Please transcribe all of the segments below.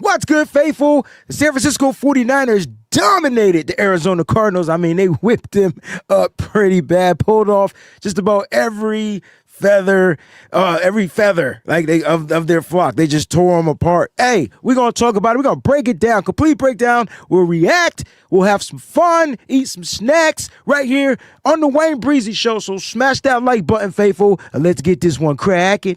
What's good, faithful? The San Francisco 49ers dominated the Arizona Cardinals. I mean, they whipped them up pretty bad, pulled off just about every feather like of their flock. They just tore them apart. Hey, we're going to talk about it. We're going to break it down, complete breakdown. We'll react. We'll have some fun, eat some snacks right here on the WayneBreezie Show. So smash that like button, faithful, and let's get this one cracking.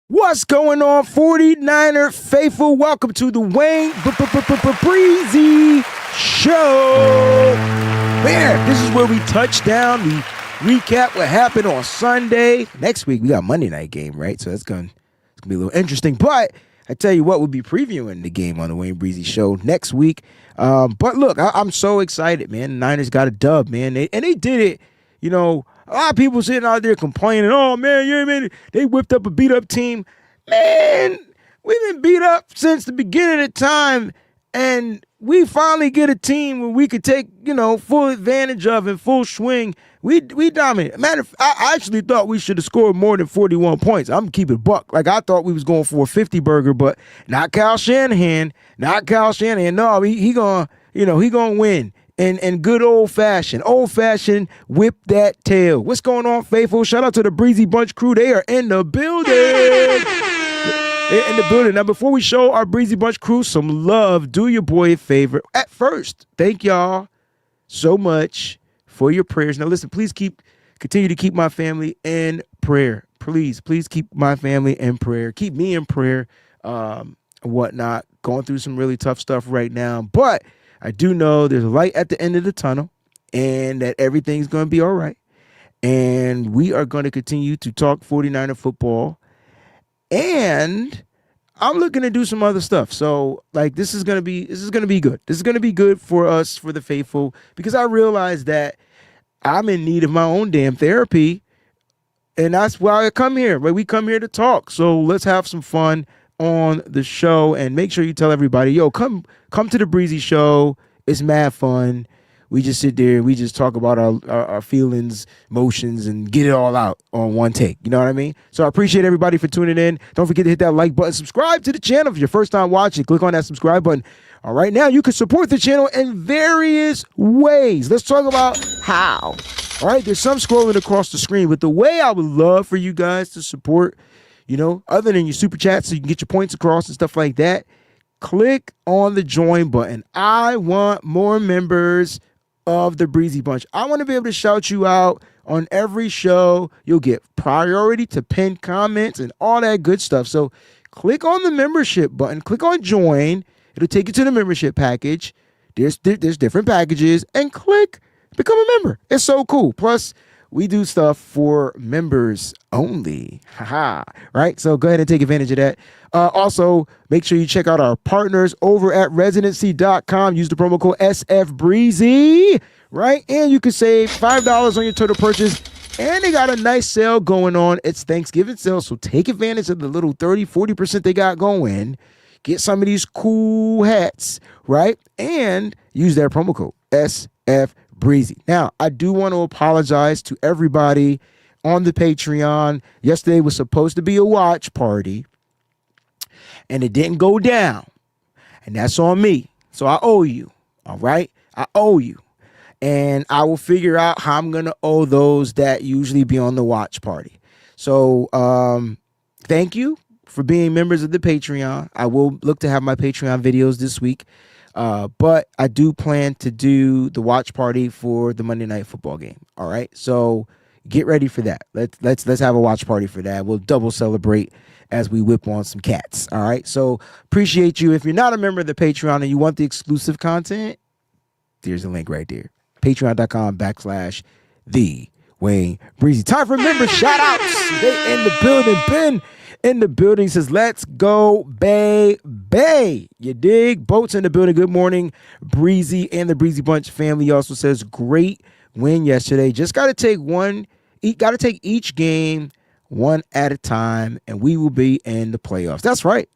What's going on, 49er faithful? Welcome to the WayneBreezie Show. Man, this is where we touch down, we recap what happened on Sunday. Next week, we got Monday night game, right? So it's gonna be a little interesting. But I tell you what, we'll be previewing the game on the WayneBreezie Show next week. But look, I'm so excited, man. The Niners got a dub, man. They did it, you know. A lot of people sitting out there complaining, oh, man, yeah, man, they whipped up a beat-up team. Man, we've been beat up since the beginning of time, and we finally get a team where we could take, full advantage of in full swing. We dominate. Matter of fact, I actually thought we should have scored more than 41 points. I'm keeping it buck. Like, I thought we was going for a 50 burger, but not Kyle Shanahan. No, he gonna win. And good old-fashioned whip that tail. What's going on, faithful? Shout out to the Breezie Bunch crew. They are in the building. They're in the building. Now, before we show our Breezie Bunch crew some love, do your boy a favor. At first, thank y'all so much for your prayers. Now, listen, please continue to keep my family in prayer. Please keep my family in prayer. Keep me in prayer, whatnot. Going through some really tough stuff right now, but I do know there's a light at the end of the tunnel and that everything's going to be all right. And we are going to continue to talk 49er football. And I'm looking to do some other stuff. So, like, this is going to be good. This is going to be good for us, for the faithful, because I realize that I'm in need of my own damn therapy. And that's why I come here. Right? We come here to talk. So let's have some fun on the show, and make sure you tell everybody, yo, come to the Breezie Show. It's mad fun. We just sit there and we just talk about our feelings, emotions, and get it all out on one take. You know what I mean? So I appreciate everybody for tuning in. Don't forget to hit that like button. Subscribe to the channel if you're first time watching. Click on that subscribe button. All right, now you can support the channel in various ways. Let's talk about how. All right, there's some scrolling across the screen, but the way I would love for you guys to support, other than your super chat so you can get your points across and stuff like that, click on the join button. I want more members of the Breezie Bunch. I want to be able to shout you out on every show. You'll get priority to pinned comments and all that good stuff. So click on the membership button. Click on join. It'll take you to the membership package. There's different packages. And click become a member. It's so cool. Plus, we do stuff for members only. Right? So go ahead and take advantage of that. Also, make sure you check out our partners over at residency.com. Use the promo code SFBreezie, right? And you can save $5 on your total purchase. And they got a nice sale going on. It's Thanksgiving sale, so take advantage of the little 30-40% they got going. Get some of these cool hats, right? And use that promo code SFBreezie. Now, I do want to apologize to everybody on the Patreon. Yesterday was supposed to be a watch party, and it didn't go down. And that's on me. So I owe you. All right? I owe you. And I will figure out how I'm going to owe those that usually be on the watch party. So thank you for being members of the Patreon. I will look to have my Patreon videos this week. But I do plan to do the watch party for the Monday Night Football game. All right. So get ready for that. Let's have a watch party for that. We'll double celebrate as we whip on some cats. All right. So appreciate you. If you're not a member of the Patreon and you want the exclusive content, there's a link right there. Patreon.com/the WayneBreezie. Time for member shout outs. They in the building. Ben in the building says, let's go, Bay. You dig? Boats in the building. Good morning, Breezie and the Breezie Bunch family. Also says, great win yesterday. Just got to take one Got to take each game one at a time, and we will be in the playoffs. That's right.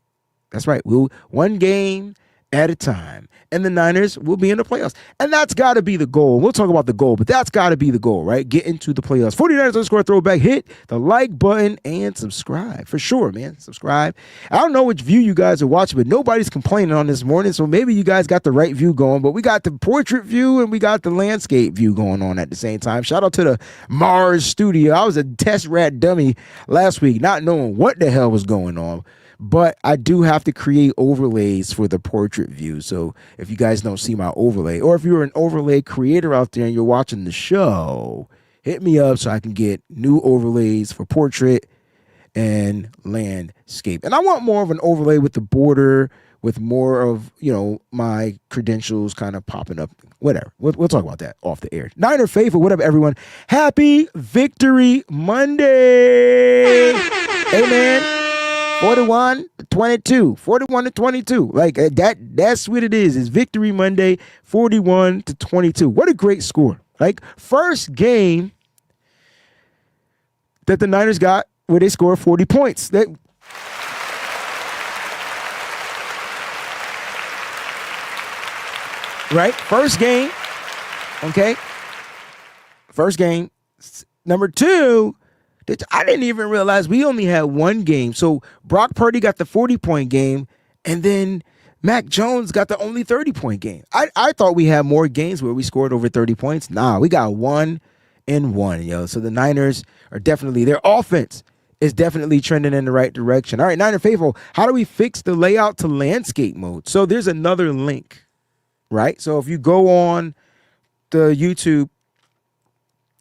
That's right. We'll one game at a time, and the Niners will be in the playoffs. And that's got to be the goal. We'll talk about the goal, but that's got to be the goal, right? Get into the playoffs. 49ers _throwback. Hit the like button and subscribe. For sure, man. Subscribe. I don't know which view you guys are watching, but nobody's complaining on this morning, so maybe you guys got the right view going, but we got the portrait view and we got the landscape view going on at the same time. Shout out to the Mars studio. I was a test rat dummy last week, not knowing what the hell was going on. But I do have to create overlays for the portrait view. So if you guys don't see my overlay, or if you're an overlay creator out there and you're watching the show, hit me up so I can get new overlays for portrait and landscape. And I want more of an overlay with the border, with more of, my credentials kind of popping up. Whatever. We'll talk about that off the air. Niner faithful, what up, everyone? Happy Victory Monday. Amen. 41-22. 41-22. Like that's what it is. It's Victory Monday, 41-22. What a great score. Like, first game that the Niners got where they scored 40 points. Right? First game. Okay. First game. Number two, I didn't even realize we only had one game. So Brock Purdy got the 40-point game, and then Mac Jones got the only 30-point game. I thought we had more games where we scored over 30 points. Nah, we got 1 and 1, yo. So the Niners are definitely, their offense is definitely trending in the right direction. All right, Niner faithful, how do we fix the layout to landscape mode? So there's another link, right? So if you go on the YouTube,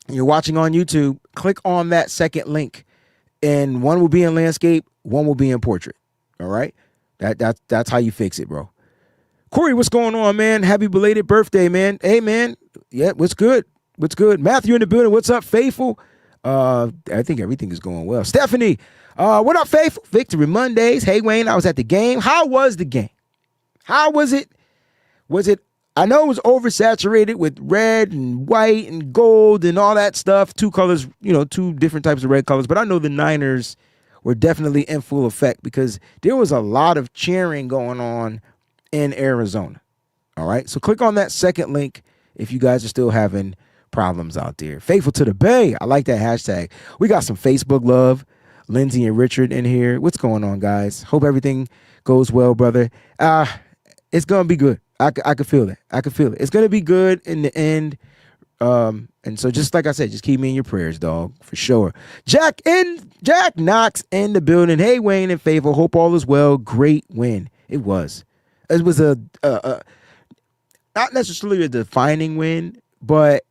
you're watching on YouTube, click on that second link, and one will be in landscape, one will be in portrait. All right? That's how you fix it, bro. Corey, what's going on, man? Happy belated birthday, man. Hey, man. Yeah, what's good? What's good? Matthew in the building. What's up, faithful? I think everything is going well. Stephanie, what up, faithful? Victory Mondays. Hey, Wayne, I was at the game. How was the game? How was it? I know it was oversaturated with red and white and gold and all that stuff. Two colors, two different types of red colors. But I know the Niners were definitely in full effect because there was a lot of cheering going on in Arizona. All right. So click on that second link if you guys are still having problems out there. Faithful to the Bay. I like that hashtag. We got some Facebook love. Lindsay and Richard in here. What's going on, guys? Hope everything goes well, brother. It's going to be good. I could feel that. I could feel it. It's going to be good in the end. And so just like I said, just keep me in your prayers, dog, for sure. Jack Knox in the building. Hey, Wayne and Faithful. Hope all is well. Great win. It was. It was a not necessarily a defining win, but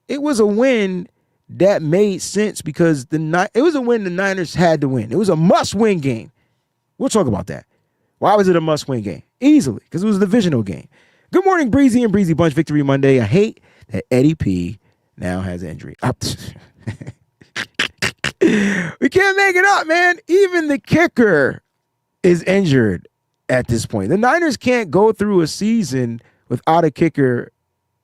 it was a win that made sense because it was a win the Niners had to win. It was a must-win game. We'll talk about that. Why was it a must-win game? Easily, because it was a divisional game. Good morning, Breezie and Breezie Bunch. Victory Monday. I hate that Eddie P now has an injury. We can't make it up, man. Even the kicker is injured at this point. The Niners can't go through a season without a kicker.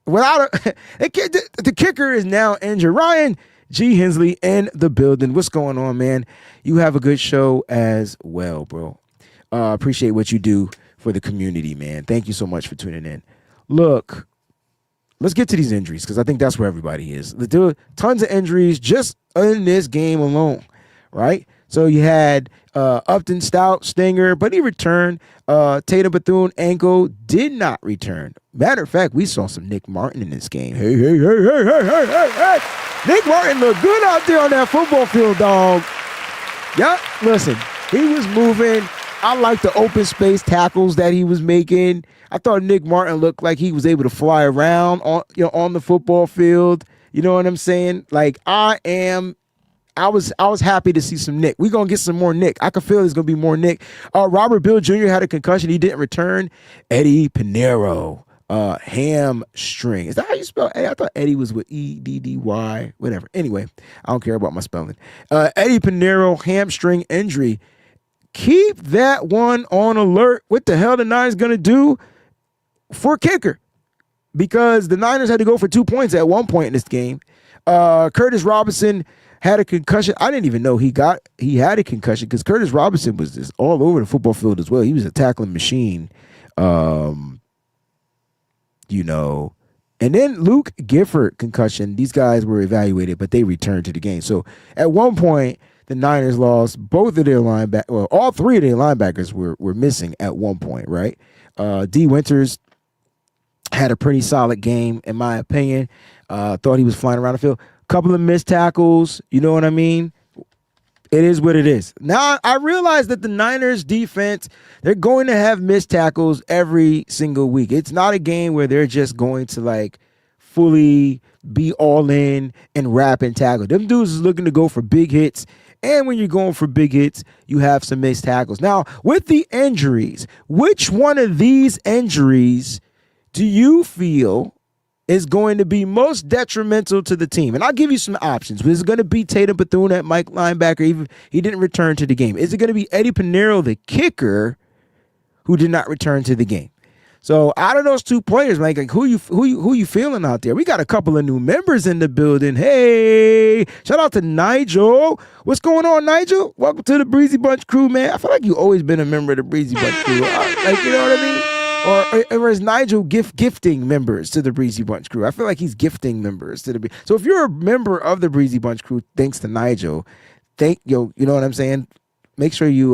The kicker is now injured. Ryan G. Hensley in the building. What's going on, man? You have a good show as well, bro. Appreciate what you do for the community, man. Thank you so much for tuning in. Look, let's get to these injuries because I think that's where everybody is. There were tons of injuries just in this game alone, right? So you had Upton Stout, Stinger, but he returned. Tatum Bethune, ankle, did not return. Matter of fact, we saw some Nick Martin in this game. Hey. Nick Martin looked good out there on that football field, dog. Yeah, listen, he was moving. I like the open space tackles that he was making. I thought Nick Martin looked like he was able to fly around on the football field. You know what I'm saying? Like I was happy to see some Nick. We're going to get some more Nick. I can feel there's going to be more Nick. Robert Bill Jr. had a concussion. He didn't return. Eddie Pinheiro, hamstring. Is that how you spell Eddie? I thought Eddie was with E-D-D-Y, whatever. Anyway, I don't care about my spelling. Eddie Pinheiro, hamstring injury. Keep that one on alert. What the hell the Niners going to do for kicker? Because the Niners had to go for 2 points at one point in this game. Curtis Robinson had a concussion. I didn't even know he had a concussion because Curtis Robinson was just all over the football field as well. He was a tackling machine. And then Luke Gifford concussion. These guys were evaluated, but they returned to the game. So at one point, the Niners lost both of their linebackers. Well, all three of their linebackers were missing at one point, right? D. Winters had a pretty solid game, in my opinion. Thought he was flying around the field. Couple of missed tackles, you know what I mean? It is what it is. Now, I realize that the Niners defense, they're going to have missed tackles every single week. It's not a game where they're just going to, like, fully be all in and wrap and tackle. Them dudes is looking to go for big hits, and when you're going for big hits, you have some missed tackles. Now, with the injuries, which one of these injuries do you feel is going to be most detrimental to the team? And I'll give you some options. Is it going to be Tatum Bethune at Mike linebacker? Even he didn't return to the game. Is it going to be Eddie Pinheiro, the kicker, who did not return to the game? So out of those two players, like who you feeling out there? We got a couple of new members in the building. Hey, shout out to Nigel. What's going on, Nigel? Welcome to the Breezie Bunch crew, man. I feel like you always been a member of the Breezie Bunch crew. Like, you know what I mean? Or is Nigel gifting members to the Breezie Bunch crew? I feel like he's gifting members to the. So if you're a member of the Breezie Bunch crew, thanks to Nigel, you know what I'm saying? Make sure you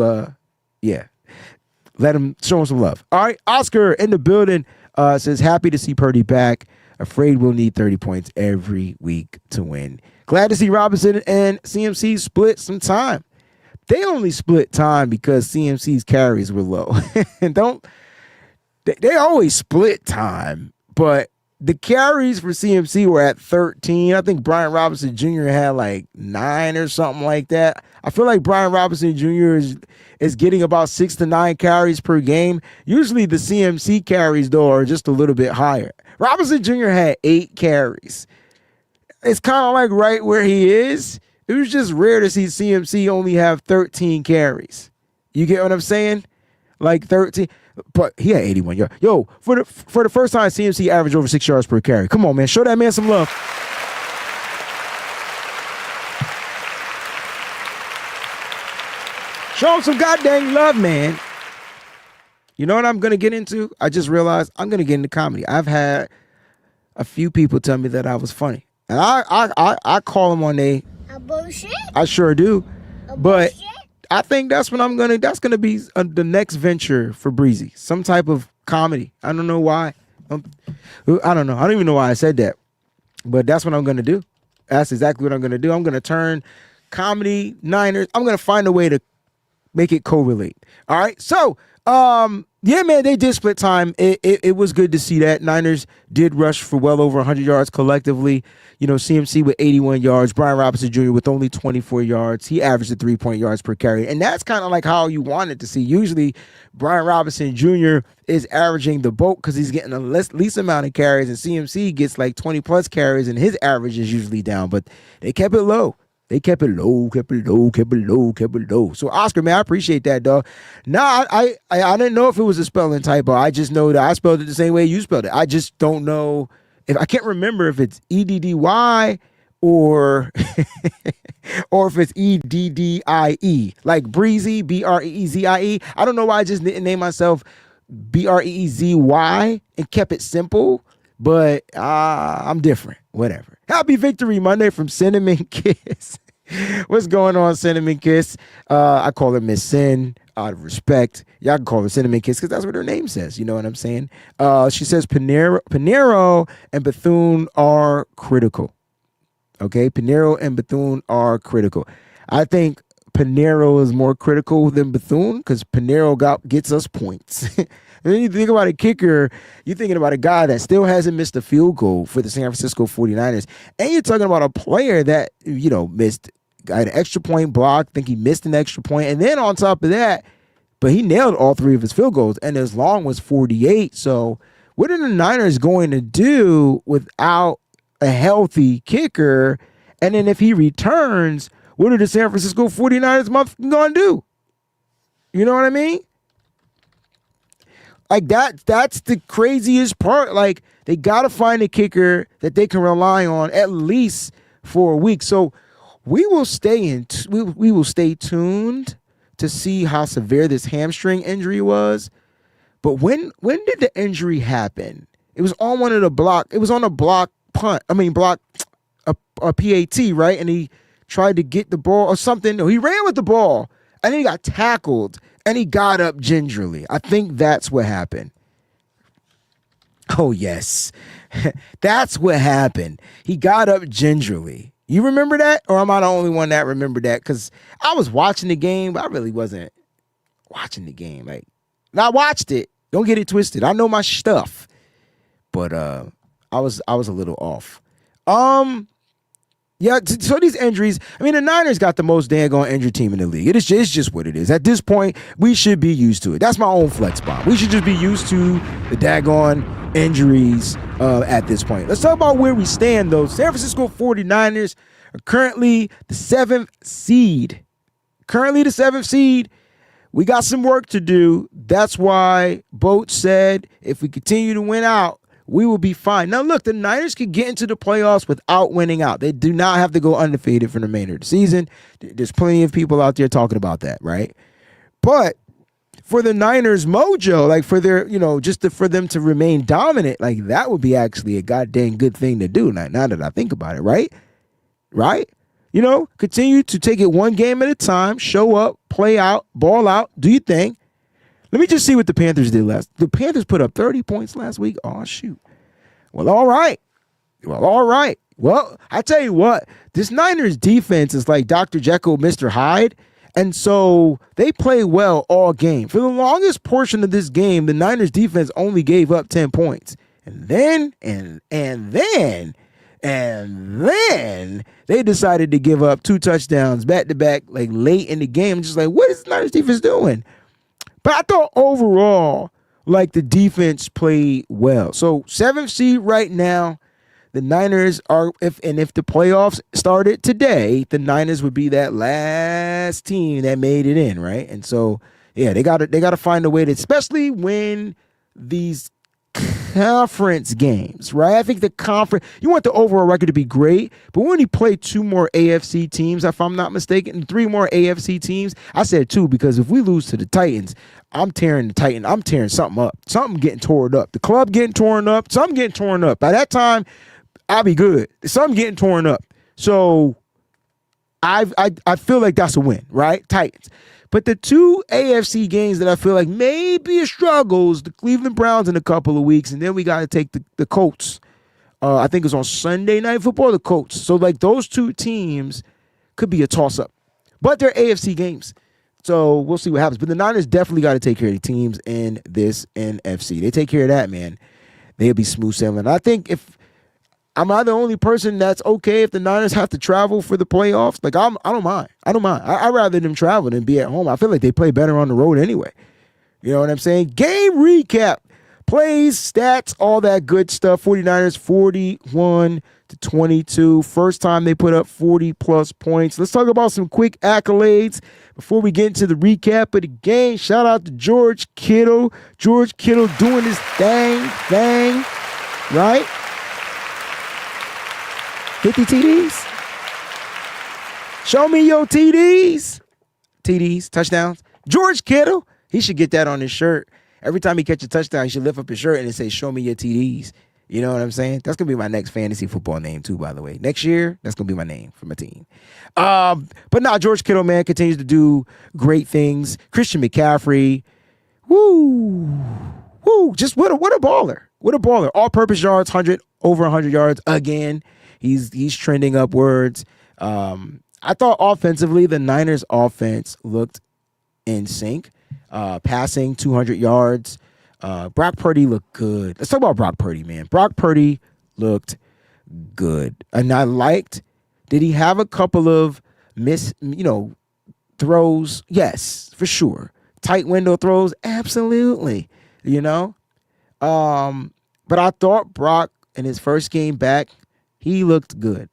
let him show him some love. All right, Oscar in the building says happy to see Purdy back. Afraid we'll need 30 points every week to win. Glad to see Robinson and CMC split some time. They only split time because CMC's carries were low. And They always split time, but the carries for CMC were at 13. I think Brian Robinson Jr. had like 9 or something like that. I feel like Brian Robinson Jr. is getting about 6 to 9 carries per game. Usually the CMC carries, though, are just a little bit higher. Robinson Jr. had 8 carries. It's kind of like right where he is. It was just rare to see CMC only have 13 carries. You get what I'm saying? Like 13. But he had 81 yards. Yo, for the first time, CMC averaged over 6 yards per carry. Come on, man. Show that man some love. Show him some goddamn love, man. You know what I'm going to get into? I just realized I'm going to get into comedy. I've had a few people tell me that I was funny. And I call them on a bullshit. I sure do. But I think that's what that's going to be the next venture for Breezie. Some type of comedy. I don't know why. I don't know. I don't even know why I said that. But that's what I'm going to do. That's exactly what I'm going to do. I'm going to turn comedy, Niners. I'm going to find a way to make it correlate. All right. So, yeah, man, they did split time. It was good to see that. Niners did rush for well over 100 yards collectively. You know, CMC with 81 yards, Brian Robinson Jr. with only 24 yards. He averaged a 3-point yards per carry. And that's kind of like how you wanted to see. Usually, Brian Robinson Jr. is averaging the bulk because he's getting the least amount of carries, and CMC gets like 20-plus carries, and his average is usually down. But they kept it low. They kept it low. So, Oscar, man, I appreciate that, dog. Nah, I didn't know if it was a spelling typo. I just know that I spelled it the same way you spelled it. I just don't know. I can't remember if it's EDDY or or if it's EDDIE, like Breezie, BREEZIE. I don't know why I just didn't name myself BREEZY and kept it simple, but I'm different. Whatever. Happy Victory Monday from Cinnamon Kiss. What's going on, Cinnamon Kiss? I call her Miss Sin out of respect. Y'all can call her Cinnamon Kiss because that's what her name says. You know what I'm saying? She says Pinheiro and Bethune are critical. Okay? Pinheiro and Bethune are critical. I think Pinheiro is more critical than Bethune because Pinheiro gets us points. And then you think about a kicker, you're thinking about a guy that still hasn't missed a field goal for the San Francisco 49ers. And you're talking about a player that, you know, got an extra point block, think he missed an extra point. And then on top of that, but he nailed all 3 of his field goals, and his long was 48. So what are the Niners going to do without a healthy kicker? And then if he returns, what are the San Francisco 49ers going to do? You know what I mean? Like that's the craziest part. Like they got to find a kicker that they can rely on at least for a week. So we will we will stay tuned to see how severe this hamstring injury was. But when did the injury happen? It was on one of the block. It was on a block punt. I mean block a PAT, right? And he tried to get the ball or something. No, he ran with the ball and then he got tackled and he got up gingerly. I think that's what happened. Oh, yes. That's what happened. He got up gingerly. You remember that? Or am I the only one that remembered that? Because I was watching the game, but I really wasn't watching the game. Like, I watched it. Don't get it twisted. I know my stuff. But I was a little off. Yeah, so these injuries, I mean, the Niners got the most daggone injured team in the league. It's just what it is. At this point, we should be used to it. That's my own flex bomb. We should just be used to the daggone injuries at this point. Let's talk about where we stand, though. San Francisco 49ers are currently the 7th seed. We got some work to do. That's why Boat said if we continue to win out, we will be fine. Now, look, the Niners can get into the playoffs without winning out. They do not have to go undefeated for the remainder of the season. There's plenty of people out there talking about that, right? But for the Niners mojo, like for their, for them to remain dominant, like that would be actually a goddamn good thing to do. Now that I think about it, right? Right? Continue to take it one game at a time, show up, play out, ball out, do your thing. Let me just see what the Panthers did last. The Panthers put up 30 points last week. Oh, shoot. Well, all right. Well, I tell you what, this Niners defense is like Dr. Jekyll, Mr. Hyde. And so they play well all game. For the longest portion of this game, the Niners defense only gave up 10 points. And then they decided to give up 2 touchdowns back to back, like late in the game. Just like, what is the Niners defense doing? But I thought overall, like the defense played well. So 7th seed right now, the Niners are, if the playoffs started today, the Niners would be that last team that made it in, right? And so, yeah, they gotta find a way to, especially when these conference games, right? I think the conference, you want the overall record to be great, but when you play 2 more AFC teams, if I'm not mistaken, 3 more AFC teams, I said 2 because if we lose to the Titans, I'm tearing something up. Something getting torn up. The club getting torn up. Something getting torn up. By that time, I'll be good. Something getting torn up. So I feel like that's a win, right? Titans. But the 2 AFC games that I feel like may be a struggle is the Cleveland Browns in a couple of weeks, and then we got to take the Colts. I think it's on Sunday Night Football, the Colts. So, like, those 2 teams could be a toss-up. But they're AFC games. So we'll see what happens. But the Niners definitely got to take care of the teams in this NFC. They take care of that, man. They'll be smooth sailing. I think if am I the only person that's okay if the Niners have to travel for the playoffs? Like, I don't mind. I'd rather them travel than be at home. I feel like they play better on the road anyway. You know what I'm saying? Game recap. Plays, stats, all that good stuff. 49ers 41-22. First time they put up 40-plus points. Let's talk about some quick accolades before we get into the recap of the game. Shout out to George Kittle. George Kittle doing his thing, right? 50 TDs. Show me your TDs. TDs, touchdowns. George Kittle, he should get that on his shirt. Every time he catch a touchdown, he should lift up his shirt and it say, show me your TDs. You know what I'm saying? That's going to be my next fantasy football name too, by the way. Next year, that's going to be my name for my team. But now George Kittle, man, continues to do great things. Christian McCaffrey, just what a baller. What a baller. All-purpose yards, over 100 yards again. He's trending upwards. I thought offensively, the Niners offense looked in sync. Passing 200 yards. Brock Purdy looked good. Let's talk about Brock Purdy, man. Brock Purdy looked good. And I liked, did he have a couple of throws? Yes, for sure. Tight window throws? Absolutely. But I thought Brock in his first game back, he looked good.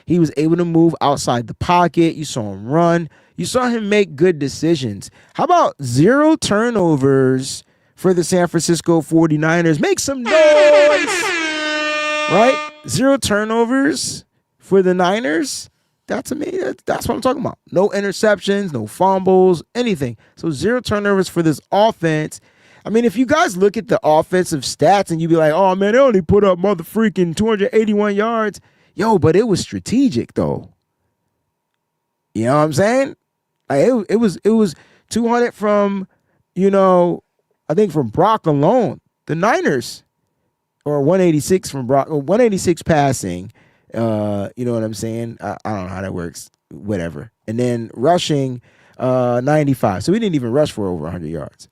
He was able to move outside the pocket. You saw him run. You saw him make good decisions. How about 0 turnovers for the San Francisco 49ers? Make some noise, right? 0 turnovers for the Niners, that's what I'm talking about. No interceptions, no fumbles, anything. So 0 turnovers for this offense. I mean, if you guys look at the offensive stats and you be like, oh, man, they only put up mother freaking 281 yards. Yo, but it was strategic, though. You know what I'm saying? Like it was 200 from, I think from Brock alone. The Niners, or 186 from Brock, or 186 passing. You know what I'm saying? I don't know how that works. Whatever. And then rushing, 95. So we didn't even rush for over 100 yards.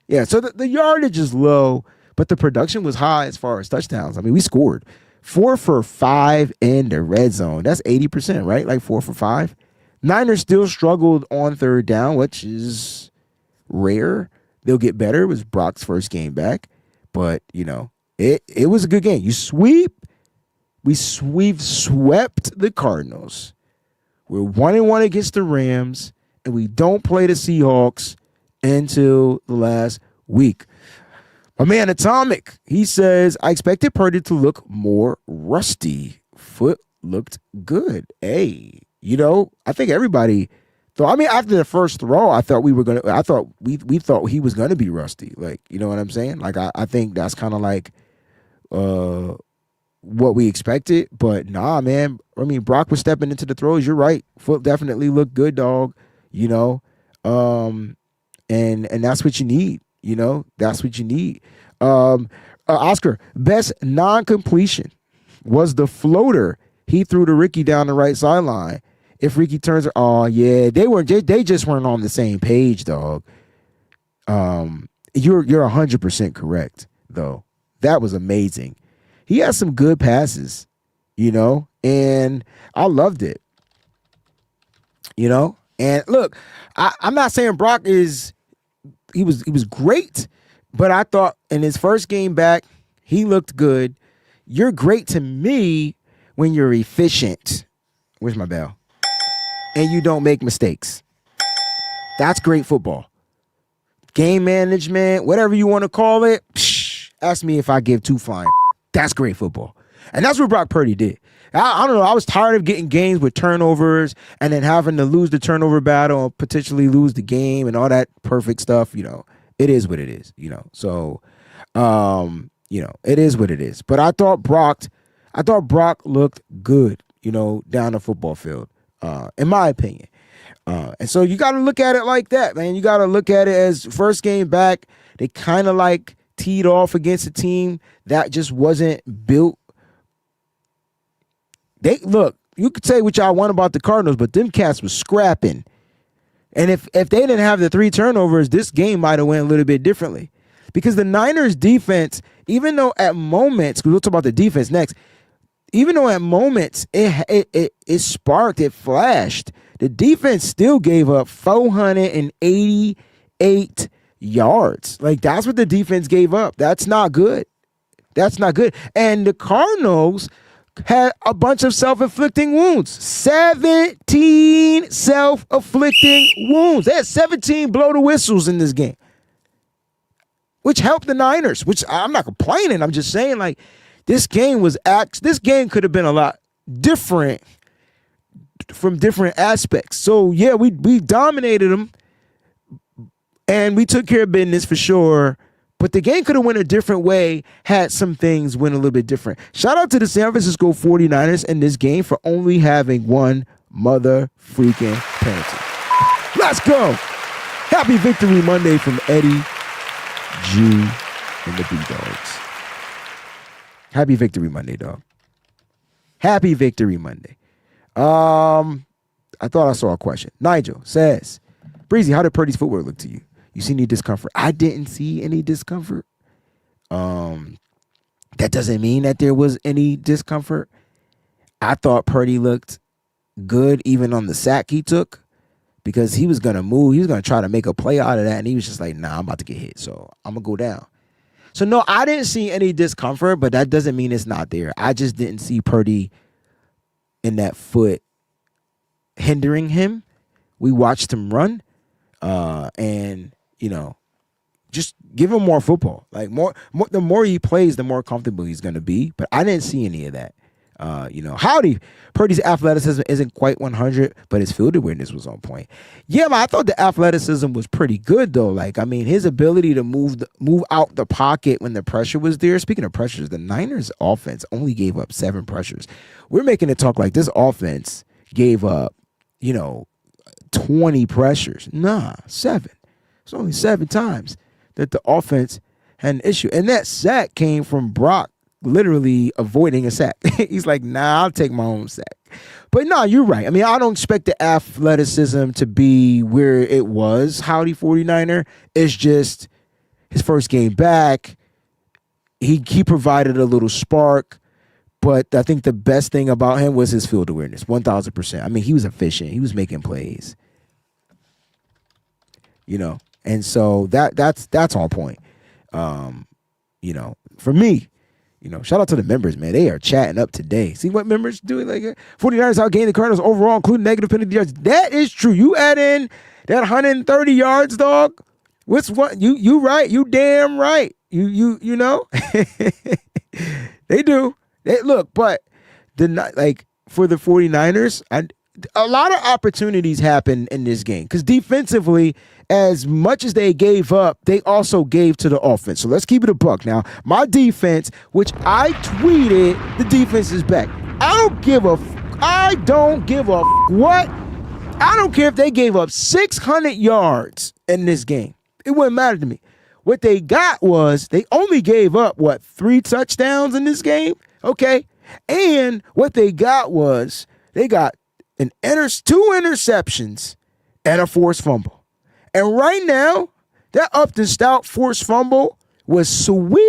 Yeah, so the yardage is low, but the production was high as far as touchdowns. I mean, we scored 4 for 5 in the red zone. That's 80%, right? Like 4 for 5. Niners still struggled on third down, which is rare. They'll get better. It was Brock's first game back. But, it was a good game. We swept the Cardinals. We're 1-1 against the Rams, and we don't play the Seahawks until the last week. My man Atomic, he says, I expected Purdy to look more rusty. Foot looked good. Hey, I think everybody thought, after the first throw, we thought he was gonna be rusty. Like, you know what I'm saying? Like, I think that's kind of like what we expected. But nah, man. I mean, Brock was stepping into the throws. You're right. Foot definitely looked good, dog. And that's what you need. That's what you need. Oscar, best non-completion was the floater he threw to Ricky down the right sideline. If Ricky turns, oh yeah, they just weren't on the same page, dog. You're 100% correct, though. That was amazing. He had some good passes, and I loved it. And look, I'm not saying Brock he was great, but I thought in his first game back, he looked good. You're great to me when you're efficient. Where's my bell? And you don't make mistakes. That's great football. Game management, whatever you want to call it. Ask me if I give 2 flying. That's great football. And that's what Brock Purdy did. I don't know. I was tired of getting games with turnovers and then having to lose the turnover battle and potentially lose the game and all that perfect stuff. It is what it is, So, it is what it is. But I thought Brock looked good, down the football field, in my opinion. And so you got to look at it like that, man. You got to look at it as first game back. They kind of like teed off against a team that just wasn't built. You could say what y'all want about the Cardinals, but them cats was scrapping. And if they didn't have the 3 turnovers, this game might have went a little bit differently. Because the Niners defense, even though at moments, because we'll talk about the defense next, even though at moments it sparked, it flashed, the defense still gave up 488 yards. Like, that's what the defense gave up. That's not good. And the Cardinals had a bunch of self-inflicting wounds. 17 self-inflicting wounds. They had 17 blow the whistles in this game, which helped the Niners, which I'm not complaining. I'm just saying, like, this game could have been a lot different from different aspects. So, yeah, we dominated them, and we took care of business for sure. But the game could have went a different way had some things went a little bit different. Shout out to the San Francisco 49ers in this game for only having one mother freaking penalty. Let's go. Happy Victory Monday from Eddie G and the B-Dogs. Happy Victory Monday, dog. Happy Victory Monday. I thought I saw a question. Nigel says, Breezie, how did Purdy's footwork look to you? You see any discomfort? I didn't see any discomfort. That doesn't mean that there was any discomfort. I thought Purdy looked good even on the sack he took because he was going to move. He was going to try to make a play out of that, and he was just like, nah, I'm about to get hit, so I'm going to go down. So, no, I didn't see any discomfort, but that doesn't mean it's not there. I just didn't see Purdy in that foot hindering him. We watched him run, and just give him more football. Like more, the more he plays, the more comfortable he's going to be. But I didn't see any of that. Howdy, Purdy's athleticism isn't quite 100, but his field awareness was on point. Yeah, man, I thought the athleticism was pretty good though. Like, I mean, his ability to move out the pocket when the pressure was there. Speaking of pressures, the Niners offense only gave up 7 pressures. We're making it talk like this offense gave up, 20 pressures. Nah, 7. It's only 7 times that the offense had an issue. And that sack came from Brock literally avoiding a sack. He's like, nah, I'll take my own sack. But no, you're right. I mean, I don't expect the athleticism to be where it was, Howdy 49er. It's just his first game back. He provided a little spark. But I think the best thing about him was his field awareness, 1,000%. I mean, he was efficient. He was making plays. And so that's on point. For me, shout out to the members, man. They are chatting up today. See what members do? Like 49ers outgained the Cardinals overall, including negative penalty yards. That is true. You add in that 130 yards, dog. What's what? You right. You damn right. You know. They do. Look, but for the 49ers, a lot of opportunities happen in this game because defensively, as much as they gave up, they also gave to the offense. So let's keep it a buck. Now, my defense, which I tweeted, the defense is back. I don't give a what? I don't care if they gave up 600 yards in this game. It wouldn't matter to me. What they got was they only gave up, 3 touchdowns in this game? Okay. And what they got was they got 2 interceptions and a forced fumble. And right now, that Upton Stout forced fumble was sweet.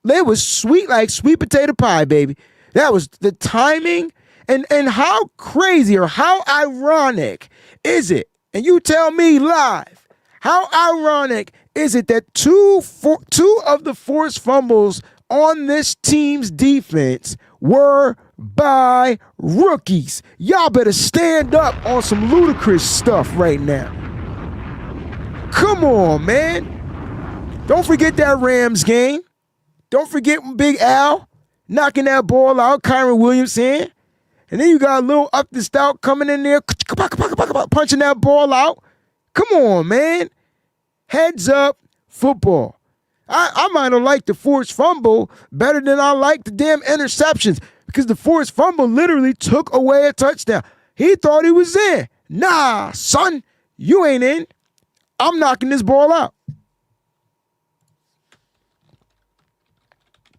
It was sweet like sweet potato pie, baby. That was the timing. And how crazy or how ironic is it? And you tell me live, how ironic is it that two of the forced fumbles on this team's defense were by rookies? Y'all better stand up on some ludicrous stuff right now. Come on, man. Don't forget that Rams game. Don't forget Big Al knocking that ball out, Kyron Williamson. And then you got a little Upton Stout coming in there, punching that ball out. Come on, man. Heads up football. I might have liked the forced fumble better than I liked the damn interceptions because the forced fumble literally took away a touchdown. He thought he was in. Nah, son, you ain't in. I'm knocking this ball out.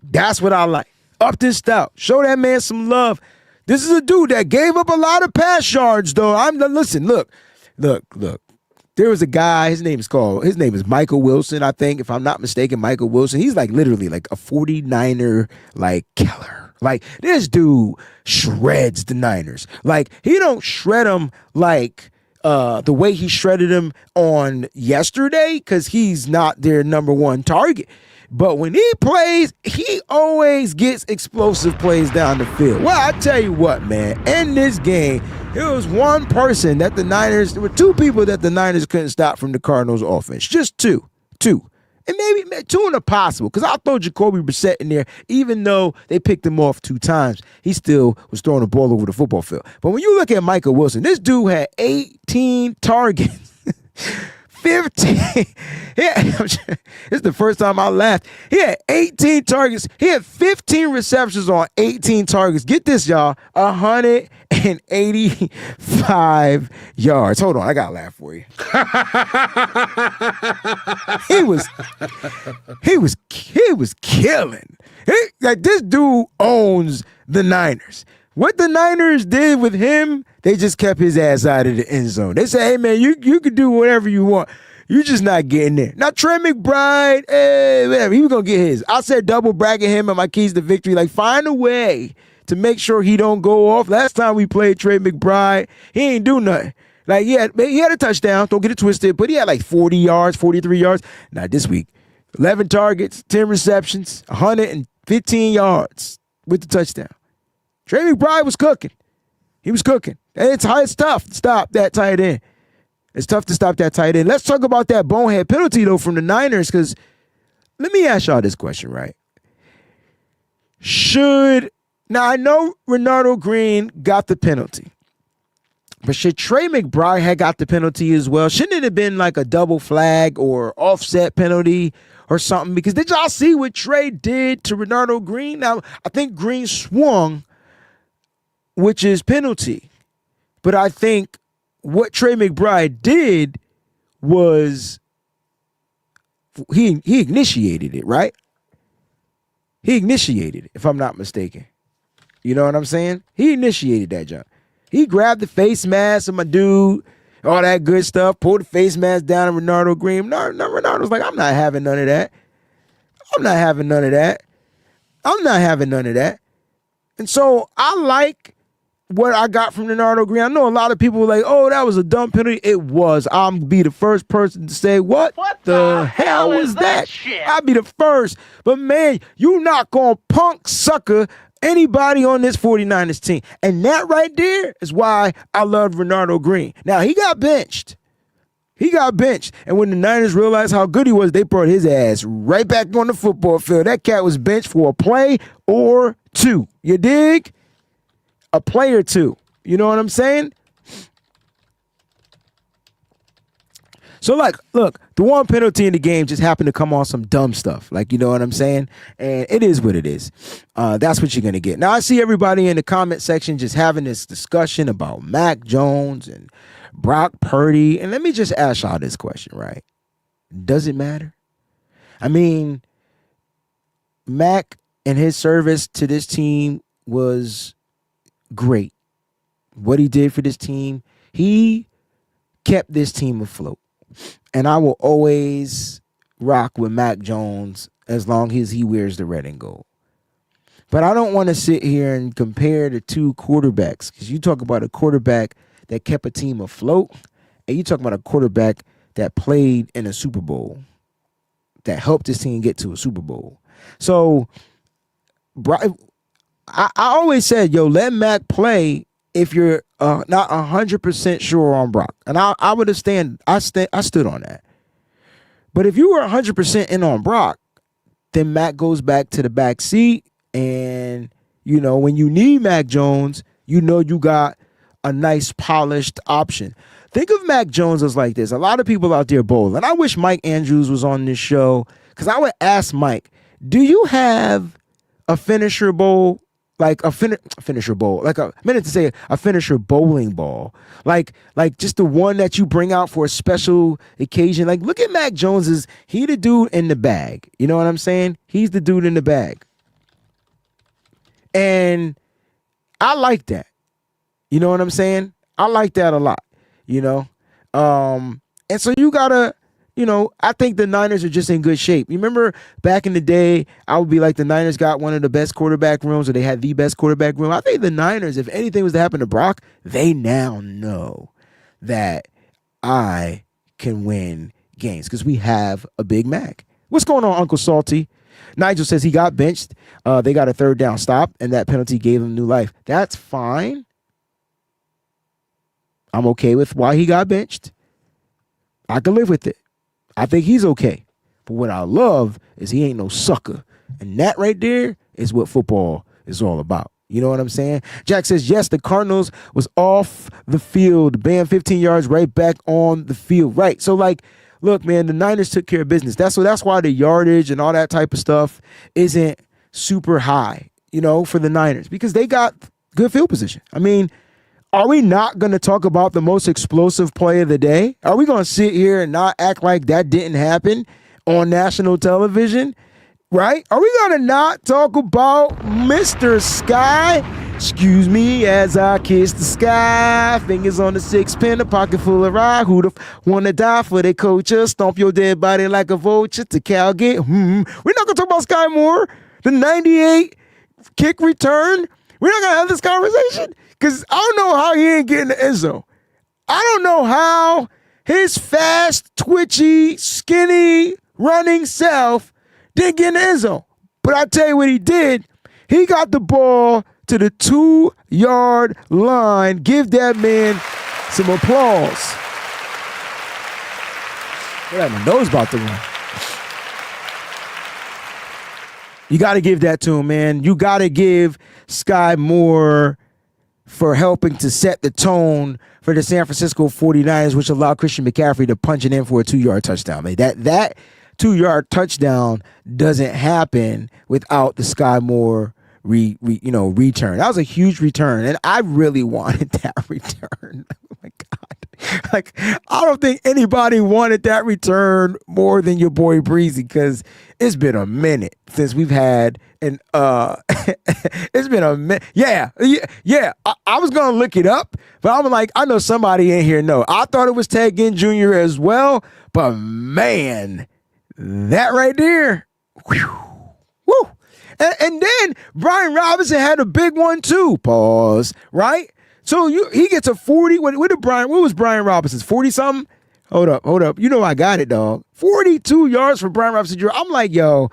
That's what I like. Upton Stout. Show that man some love. This is a dude that gave up a lot of pass yards, though. Listen, look. There was a guy, his name is Michael Wilson, I think, if I'm not mistaken, Michael Wilson. He's literally a 49er killer. This dude shreds the Niners. He don't shred them the way he shredded them on yesterday because he's not their number one target. But when he plays, he always gets explosive plays down the field. Well, I tell you what, man, in this game, there was one person that there were 2 people that the Niners couldn't stop from the Cardinals offense. Just 2. And maybe 2 in a possible, because I'll throw Jacoby Brissett in there, even though they picked him off 2 times. He still was throwing the ball over the football field. But when you look at Michael Wilson, this dude had 18 targets. 15. This is the first time I laughed. He had 18 targets. He had 15 receptions on 18 targets. Get this, y'all. 185 yards. Hold on. I got to laugh for you. He was killing. This dude owns the Niners. What the Niners did with him, they just kept his ass out of the end zone. They said, hey, man, you can do whatever you want. You're just not getting there. Now, Trey McBride, whatever, he was going to get his. I said double bracket him and my keys to victory. Find a way to make sure he don't go off. Last time we played Trey McBride, he ain't do nothing. He had a touchdown, don't get it twisted, but he had 40 yards, 43 yards. Now, this week, 11 targets, 10 receptions, 115 yards with the touchdown. Trey McBride was cooking. He was cooking. And it's tough to stop that tight end. It's tough to stop that tight end. Let's talk about that bonehead penalty, though, from the Niners, because let me ask y'all this question, right? Now I know Renardo Green got the penalty, but should Trey McBride have got the penalty as well? Shouldn't it have been like a double flag or offset penalty or something? Because did y'all see what Trey did to Renardo Green? Now, I think Green swung, which is penalty. But I think what Trey McBride did was he initiated it, right? He initiated it, if I'm not mistaken. You know what I'm saying? He initiated that jump. He grabbed the face mask of my dude, all that good stuff, pulled the face mask down on Renardo Green. No, Renardo's like, I'm not having none of that. I'm not having none of that. I'm not having none of that. And so I like what I got from Renardo Green. I know a lot of people were like, oh, that was a dumb penalty. It was. I'm be the first person to say, what the hell was that? I'll be the first. But man, you not gonna punk sucker anybody on this 49ers team. And that right there is why I love Renardo Green. Now, he got benched. And when the Niners realized how good he was, they brought his ass right back on the football field. That cat was benched for a play or two. You dig? A play or two. You know what I'm saying? So, look, the one penalty in the game just happened to come on some dumb stuff. Like, you know what I'm saying? And it is what it is. That's what you're going to get. Now, I see everybody in the comment section just having this discussion about Mac Jones and Brock Purdy. And let me just ask y'all this question, right? Does it matter? I mean, Mac and his service to this team was great. What he did for this team, he kept this team afloat. And I will always rock with Mac Jones as long as he wears the red and gold. But I don't want to sit here and compare the two quarterbacks, because you talk about a quarterback that kept a team afloat, and you talk about a quarterback that played in a Super Bowl, that helped this team get to a Super Bowl. So I always said, let Mac play if you're not 100% sure on Brock. And I would have I stood on that. But if you were 100% in on Brock, then Mac goes back to the back seat. And, when you need Mac Jones, you got a nice polished option. Think of Mac Jones as like this. A lot of people out there bowl. And I wish Mike Andrews was on this show, because I would ask Mike, do you have a finisher bowl? Like a finisher bowl, like I meant to say a finisher bowling ball, like just the one that you bring out for a special occasion. Like, look at Mac Jones, he the dude in the bag. You know what I'm saying? He's the dude in the bag. And I like that. You know what I'm saying? I like that a lot, and so you gotta, I think the Niners are just in good shape. You remember back in the day, I would be like, the Niners got one of the best quarterback rooms, or they had the best quarterback room. I think the Niners, if anything was to happen to Brock, they now know that I can win games because we have a Big Mac. What's going on, Uncle Salty? Nigel says he got benched. They got a third down stop, and that penalty gave him new life. That's fine. I'm okay with why he got benched. I can live with it. I think he's okay. But what I love is he ain't no sucker. And that right there is what football is all about. You know what I'm saying? Jack says, yes, the Cardinals was off the field. Bam, 15 yards right back on the field. Right. So, look, man, the Niners took care of business. That's why the yardage and all that type of stuff isn't super high, for the Niners, because they got good field position. I mean, are we not going to talk about the most explosive play of the day? Are we going to sit here and not act like that didn't happen on national television? Right? Are we going to not talk about Mr. Sky? Excuse me as I kiss the sky. Fingers on the six pin, a pocket full of rye. Who the wanna die for their culture? Stomp your dead body like a vulture to Calgate. We're not going to talk about Sky Moore. The 98 kick return. We're not going to have this conversation. Because I don't know how he ain't getting the end zone. I don't know how his fast, twitchy, skinny, running self didn't get in the end zone. But I tell you what he did. He got the ball to the 2-yard line. Give that man some applause. Yeah, my nose about to run. You got to give that to him, man. You got to give Sky Moore for helping to set the tone for the San Francisco 49ers, which allowed Christian McCaffrey to punch it in for a 2-yard touchdown. Like that 2-yard touchdown doesn't happen without the Sky Moore return. That was a huge return, and I really wanted that return. Oh my God. Like, I don't think anybody wanted that return more than your boy Breezie, because it's been a minute since we've had an it's been a minute. Yeah. I was gonna look it up, but I'm like, I know somebody in here know. I thought it was Ted Ginn Jr. as well, but man, that right there, whew, woo. And then Brian Robinson had a big one too. Pause. Right? So he gets a 40. What was Brian Robinson's 40 something? Hold up. You know I got it, dog. 42 yards for Brian Robinson Jr. I'm like, yo,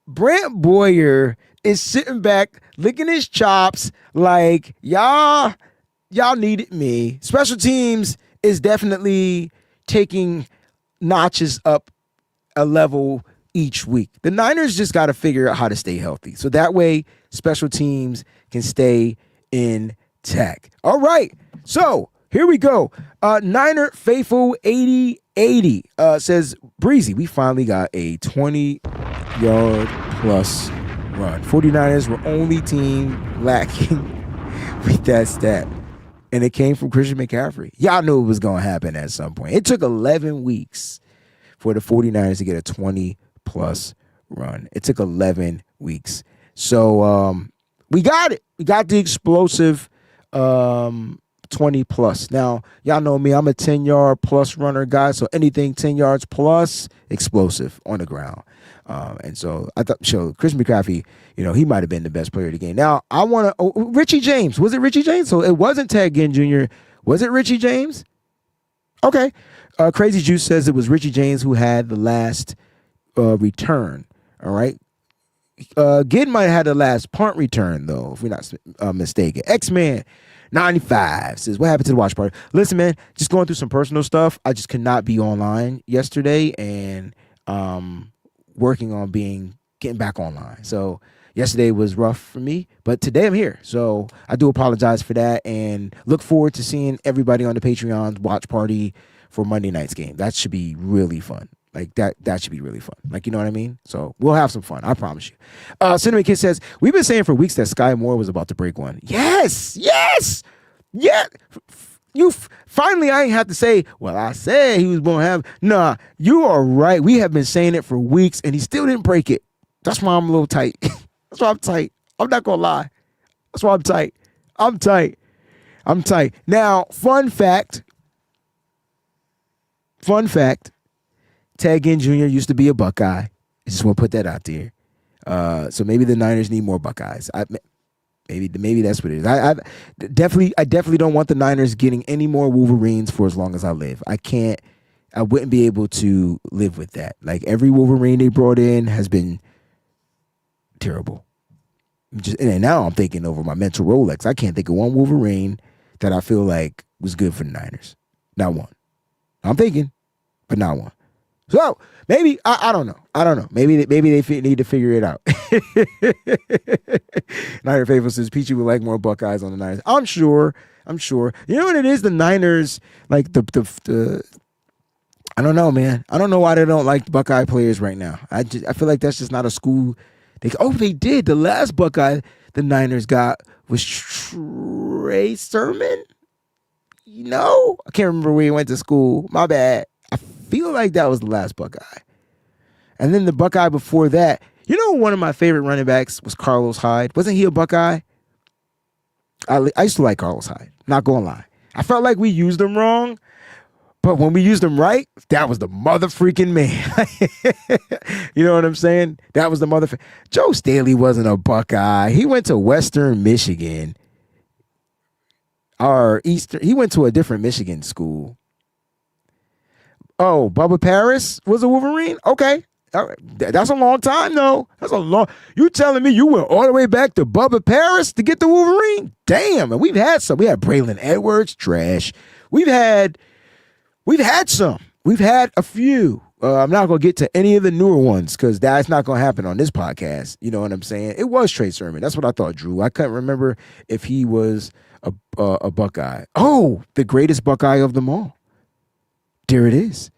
Brant Boyer is sitting back licking his chops like, y'all needed me. Special teams is definitely taking notches up a level each week. The Niners just got to figure out how to stay healthy, so that way special teams can stay intact. All right, so here we go. Niner Faithful 8080 says, Breezie, we finally got a 20-yard plus run. 49ers were only team lacking with that stat, and it came from Christian McCaffrey. Y'all knew it was going to happen at some point. It took 11 weeks for the 49ers to get a 20-plus run. It took 11 weeks. So we got it. We got the explosive 20-plus. Now, y'all know me. I'm a 10-yard plus runner guy, so anything 10 yards plus, explosive on the ground. And so I thought, Christian McCaffrey, he might have been the best player of the game. Now, I want to, Richie James. Was it Richie James? So it wasn't Ted Ginn Jr. Was it Richie James? Okay. Crazy Juice says it was Richie James who had the last return. All right. Ginn might have had the last punt return, though, if we're not mistaken. X-Man 95 says, what happened to the watch party? Listen, man, just going through some personal stuff. I just could not be online yesterday, and working on getting back online. So yesterday was rough for me, but today I'm here. So I do apologize for that, and look forward to seeing everybody on the Patreon's watch party for Monday night's game. That should be really fun. Like that should be really fun. Like, you know what I mean? So we'll have some fun. I promise you. Cinnamon Kid says, we've been saying for weeks that Sky Moore was about to break one. Yes. Yeah. Finally, I ain't have to say, well, I said he was going to have. Nah, you are right. We have been saying it for weeks, and he still didn't break it. That's why I'm a little tight. That's why I'm tight. I'm not going to lie. That's why I'm tight. I'm tight. Now, fun fact. Ted Ginn Jr. used to be a Buckeye. I just want to put that out there. So maybe the Niners need more Buckeyes. Maybe that's what it is. I definitely don't want the Niners getting any more Wolverines for as long as I live. I wouldn't be able to live with that. Like, every Wolverine they brought in has been terrible. And now I'm thinking over my mental Rolex. I can't think of one Wolverine that I feel like was good for the Niners. Not one. I'm thinking, but not one. So maybe I don't know. Maybe they need to figure it out. Niner Faithful says Peachy would like more Buckeyes on the Niners. I'm sure. You know what it is? The Niners, like the I don't know, man. I don't know why they don't like Buckeye players right now. I feel like that's just not a school. They did. The last Buckeye the Niners got was Trey Sermon. I can't remember where he went to school. My bad. I feel like that was the last Buckeye. And then the Buckeye before that, one of my favorite running backs was Carlos Hyde. Wasn't he a Buckeye? I used to like Carlos Hyde. Not gonna lie. I felt like we used him wrong, but when we used him right, that was the mother freaking man. You know what I'm saying? That was the mother. Joe Staley wasn't a Buckeye. He went to Western Michigan. Or Eastern. He went to a different Michigan school. Oh, Bubba Paris was a Wolverine? Okay. All right. That's a long time, though. You telling me you went all the way back to Bubba Paris to get the Wolverine? Damn. And we've had some. We had Braylon Edwards, trash. We've had some. We've had a few. I'm not going to get to any of the newer ones because that's not going to happen on this podcast. You know what I'm saying? It was Trey Sermon. That's what I thought, Drew. I couldn't remember if he was a Buckeye. Oh, the greatest Buckeye of them all. There it is.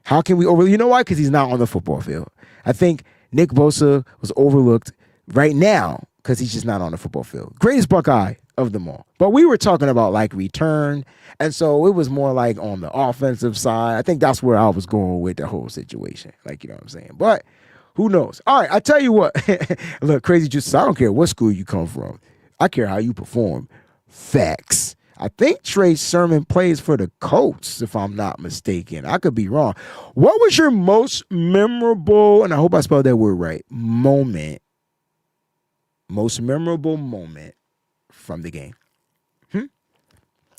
How can we overlook? You know why? Because he's not on the football field. I think Nick Bosa was overlooked right now because he's just not on the football field. Greatest Buckeye of them all. But we were talking about like return, and so it was more like on the offensive side. I think that's where I was going with the whole situation. Like, you know what I'm saying? But who knows? All right, I tell you what. Look, Crazy Juice, I don't care what school you come from. I care how you perform. Facts. I think Trey Sermon plays for the Colts, if I'm not mistaken. I could be wrong. What was your most memorable, and I hope I spelled that word right, most memorable moment from the game?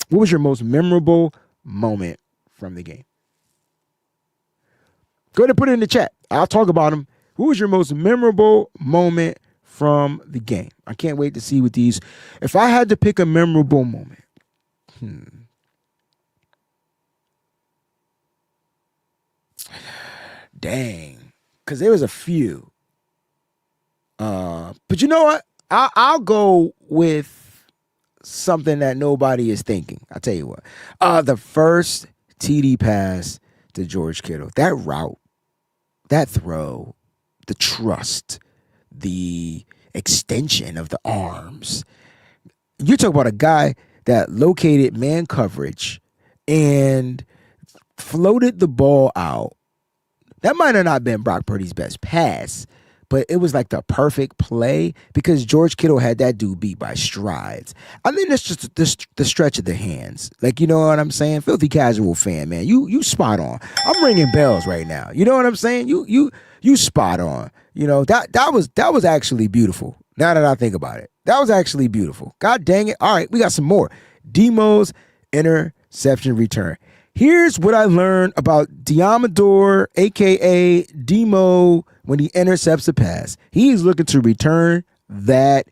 What was your most memorable moment from the game? Go ahead and put it in the chat. I'll talk about them. Who was your most memorable moment from the game? I can't wait to see what these. If I had to pick a memorable moment, dang, because there was a few. But you know what? I'll go with something that nobody is thinking. I'll tell you what. The first TD pass to George Kittle, that route, that throw, the trust, the extension of the arms. You talk about a guy that located man coverage and floated the ball out. That might have not been Brock Purdy's best pass, but it was like the perfect play because George Kittle had that dude beat by strides. I mean, it's just the stretch of the hands. Like, you know what I'm saying? Filthy casual fan, man. You spot on. I'm ringing bells right now. You know what I'm saying? You spot on. You know, that was actually beautiful. Now that I think about it, that was actually beautiful. God dang it. All right, we got some more. Demo's interception return. Here's what I learned about Diamador, a.k.a. Demo, when he intercepts a pass. He is looking to return that.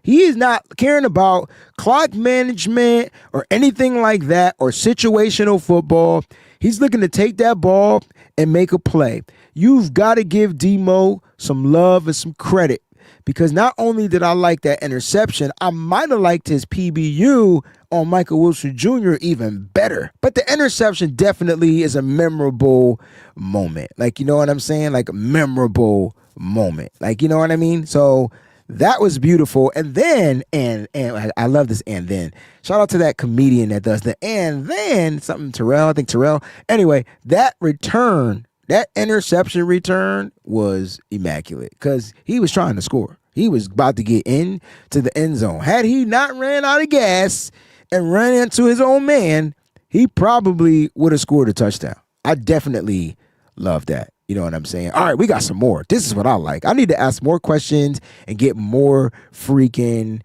He is not caring about clock management or anything like that or situational football. He's looking to take that ball and make a play. You've got to give Demo some love and some credit because not only did I like that interception, I might have liked his PBU on Michael Wilson Jr. even better. But the interception definitely is a memorable moment. Like, you know what I'm saying? Like a memorable moment. Like, you know what I mean? So that was beautiful. And then, and I love this and then. Shout out to that comedian that does the and then, something Terrell, I think Terrell. Anyway, that return, that interception return was immaculate because he was trying to score. He was about to get into the end zone. Had he not ran out of gas and ran into his own man, he probably would have scored a touchdown. I definitely love that. You know what I'm saying? All right, we got some more. This is what I like. I need to ask more questions and get more freaking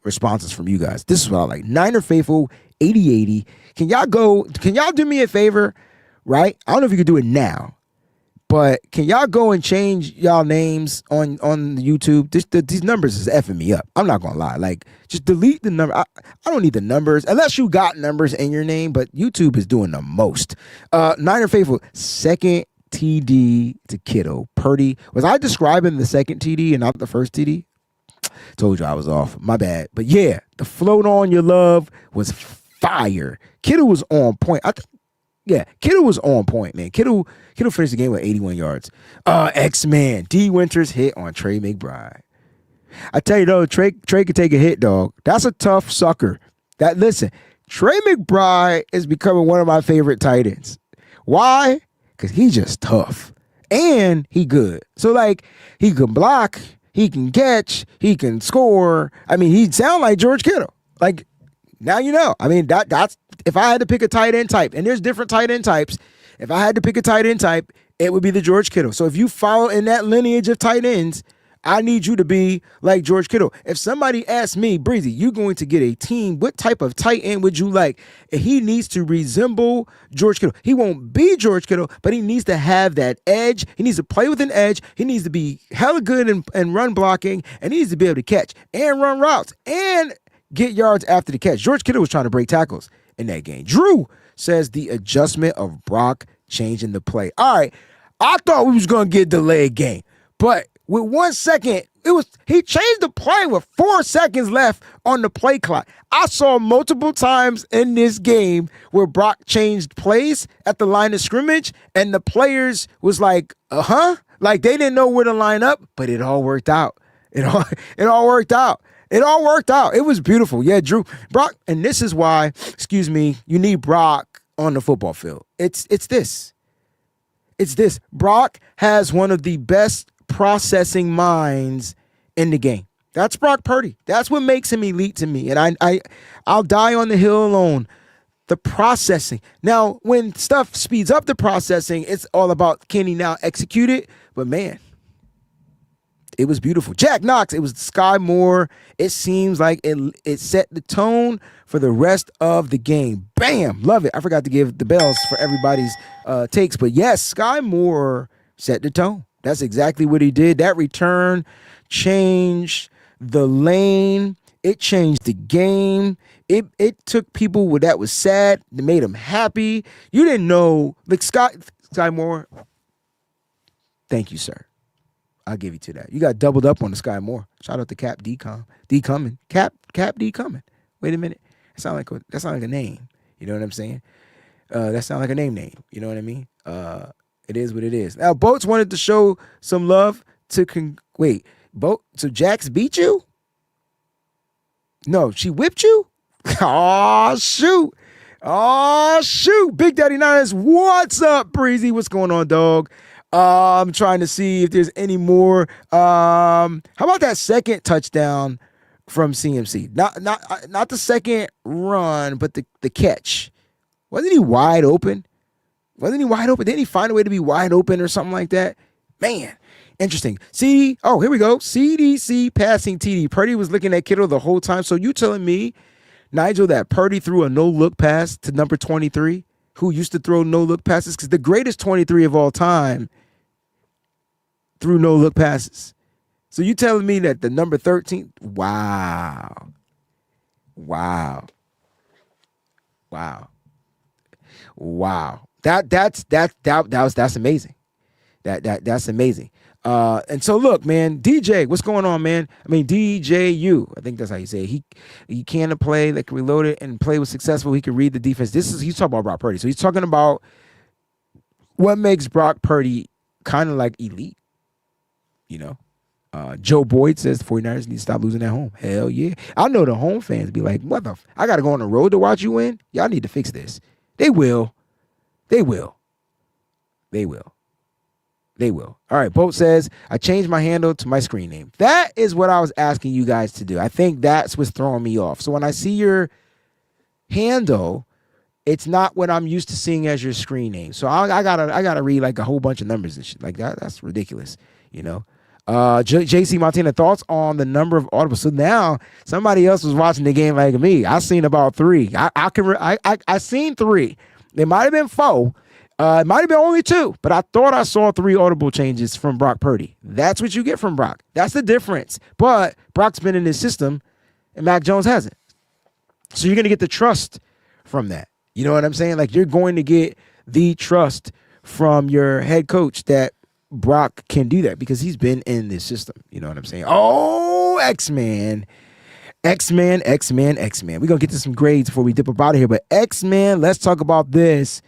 responses from you guys. This is what I like. Niner Faithful 8080. Can y'all do me a favor? Right? I don't know if you can do it now, but can y'all go and change y'all names on YouTube? These numbers is effing me up. I'm not gonna lie. Like, just delete the number. I don't need the numbers unless you got numbers in your name, but YouTube is doing the most. Niner Faithful, second TD to Kittle. Purdy. Was I describing the second TD and not the first TD? Told you I was off. My bad. But yeah, the float on your love was fire. Kittle was on point. Yeah, Kittle was on point, man. Kittle finished the game with 81 yards. X-Man, D. Winters hit on Trey McBride. I tell you though, Trey could take a hit, dog. That's a tough sucker. Listen, Trey McBride is becoming one of my favorite tight ends. Why? Because he's just tough. And he good. So, like, he can block, he can catch, he can score. I mean, he sound like George Kittle. Like, now you know. I mean, that's if I had to pick a tight end type, and there's different tight end types. If I had to pick a tight end type, it would be the George Kittle. So if you follow in that lineage of tight ends, I need you to be like George Kittle. If somebody asks me, Breezie, you're going to get a team, what type of tight end would you like? He needs to resemble George Kittle. He won't be George Kittle, but he needs to have that edge. He needs to play with an edge. He needs to be hella good in run blocking, and he needs to be able to catch and run routes and get yards after the catch. George Kittle was trying to break tackles in that game. Drew says the adjustment of Brock changing the play. All right, I thought we was going to get a delayed game, but with 1 second, he changed the play with 4 seconds left on the play clock. I saw multiple times in this game where Brock changed plays at the line of scrimmage, and the players was like, like they didn't know where to line up, but it all worked out. It all worked out. It all worked out. It was beautiful. Yeah, Drew, Brock, and this is why, you need Brock on the football field. It's this. Brock has one of the best processing minds in the game. That's Brock Purdy. That's what makes him elite to me. And I'll die on the hill alone. The processing. Now, when stuff speeds up the processing, it's all about can he now execute it? But man, it was beautiful. Jack Knox, it was Sky Moore. It seems like it set the tone for the rest of the game. Bam! Love it. I forgot to give the bells for everybody's takes. But yes, Sky Moore set the tone. That's exactly what he did. That return changed the lane. It changed the game. It took people that was sad. It made them happy. You didn't know. Like Sky Moore, thank you, sir. I'll give you to that. You got doubled up on the Sky Moore. Shout out to Cap D Cumming. Cap D Cumming. Wait a minute. That sound like a name. You know what I'm saying? That sound like a name. You know what I mean? It is what it is. Now, Boats wanted to show some love to so Jax beat you? No, she whipped you? Oh, shoot. Big Daddy Niners, what's up, Breezie? What's going on, dog? I'm trying to see if there's any more. How about that second touchdown from CMC? Not the second run, but the catch. Wasn't he wide open? Didn't he find a way to be wide open or something like that? Man, interesting. Here we go. CDC passing TD. Purdy was looking at Kittle the whole time. So you telling me, Nigel, that Purdy threw a no-look pass to number 23, who used to throw no-look passes? Because the greatest 23 of all time threw no-look passes. So you telling me that the number 13? Wow. That's amazing. That's amazing. And so look, man, DJ, what's going on, man? I mean, DJU, I think that's how you say it. He can play, like reloaded and play was successful. He can read the defense. He's talking about Brock Purdy. So he's talking about what makes Brock Purdy kind of like elite. You know, Joe Boyd says the 49ers need to stop losing at home. Hell yeah. I know the home fans be like, I got to go on the road to watch you win? Y'all need to fix this. They will. All right, Boat says, I changed my handle to my screen name. That is what I was asking you guys to do. I think that's what's throwing me off. So when I see your handle, it's not what I'm used to seeing as your screen name. So I gotta read like a whole bunch of numbers and shit. Like that's ridiculous, you know? JC Montana, thoughts on the number of audibles? So now somebody else was watching the game like me. I seen about 3. I seen 3. It might have been 4. It might have been only 2, but I thought I saw 3 audible changes from Brock Purdy. That's what you get from Brock. That's the difference. But Brock's been in his system, and Mac Jones hasn't. So you're going to get the trust from that. You know what I'm saying? Like, you're going to get the trust from your head coach that Brock can do that because he's been in this system. You know what I'm saying? Oh, X-Man. We're going to get to some grades before we dip up out of here. But X-Man, let's talk about this.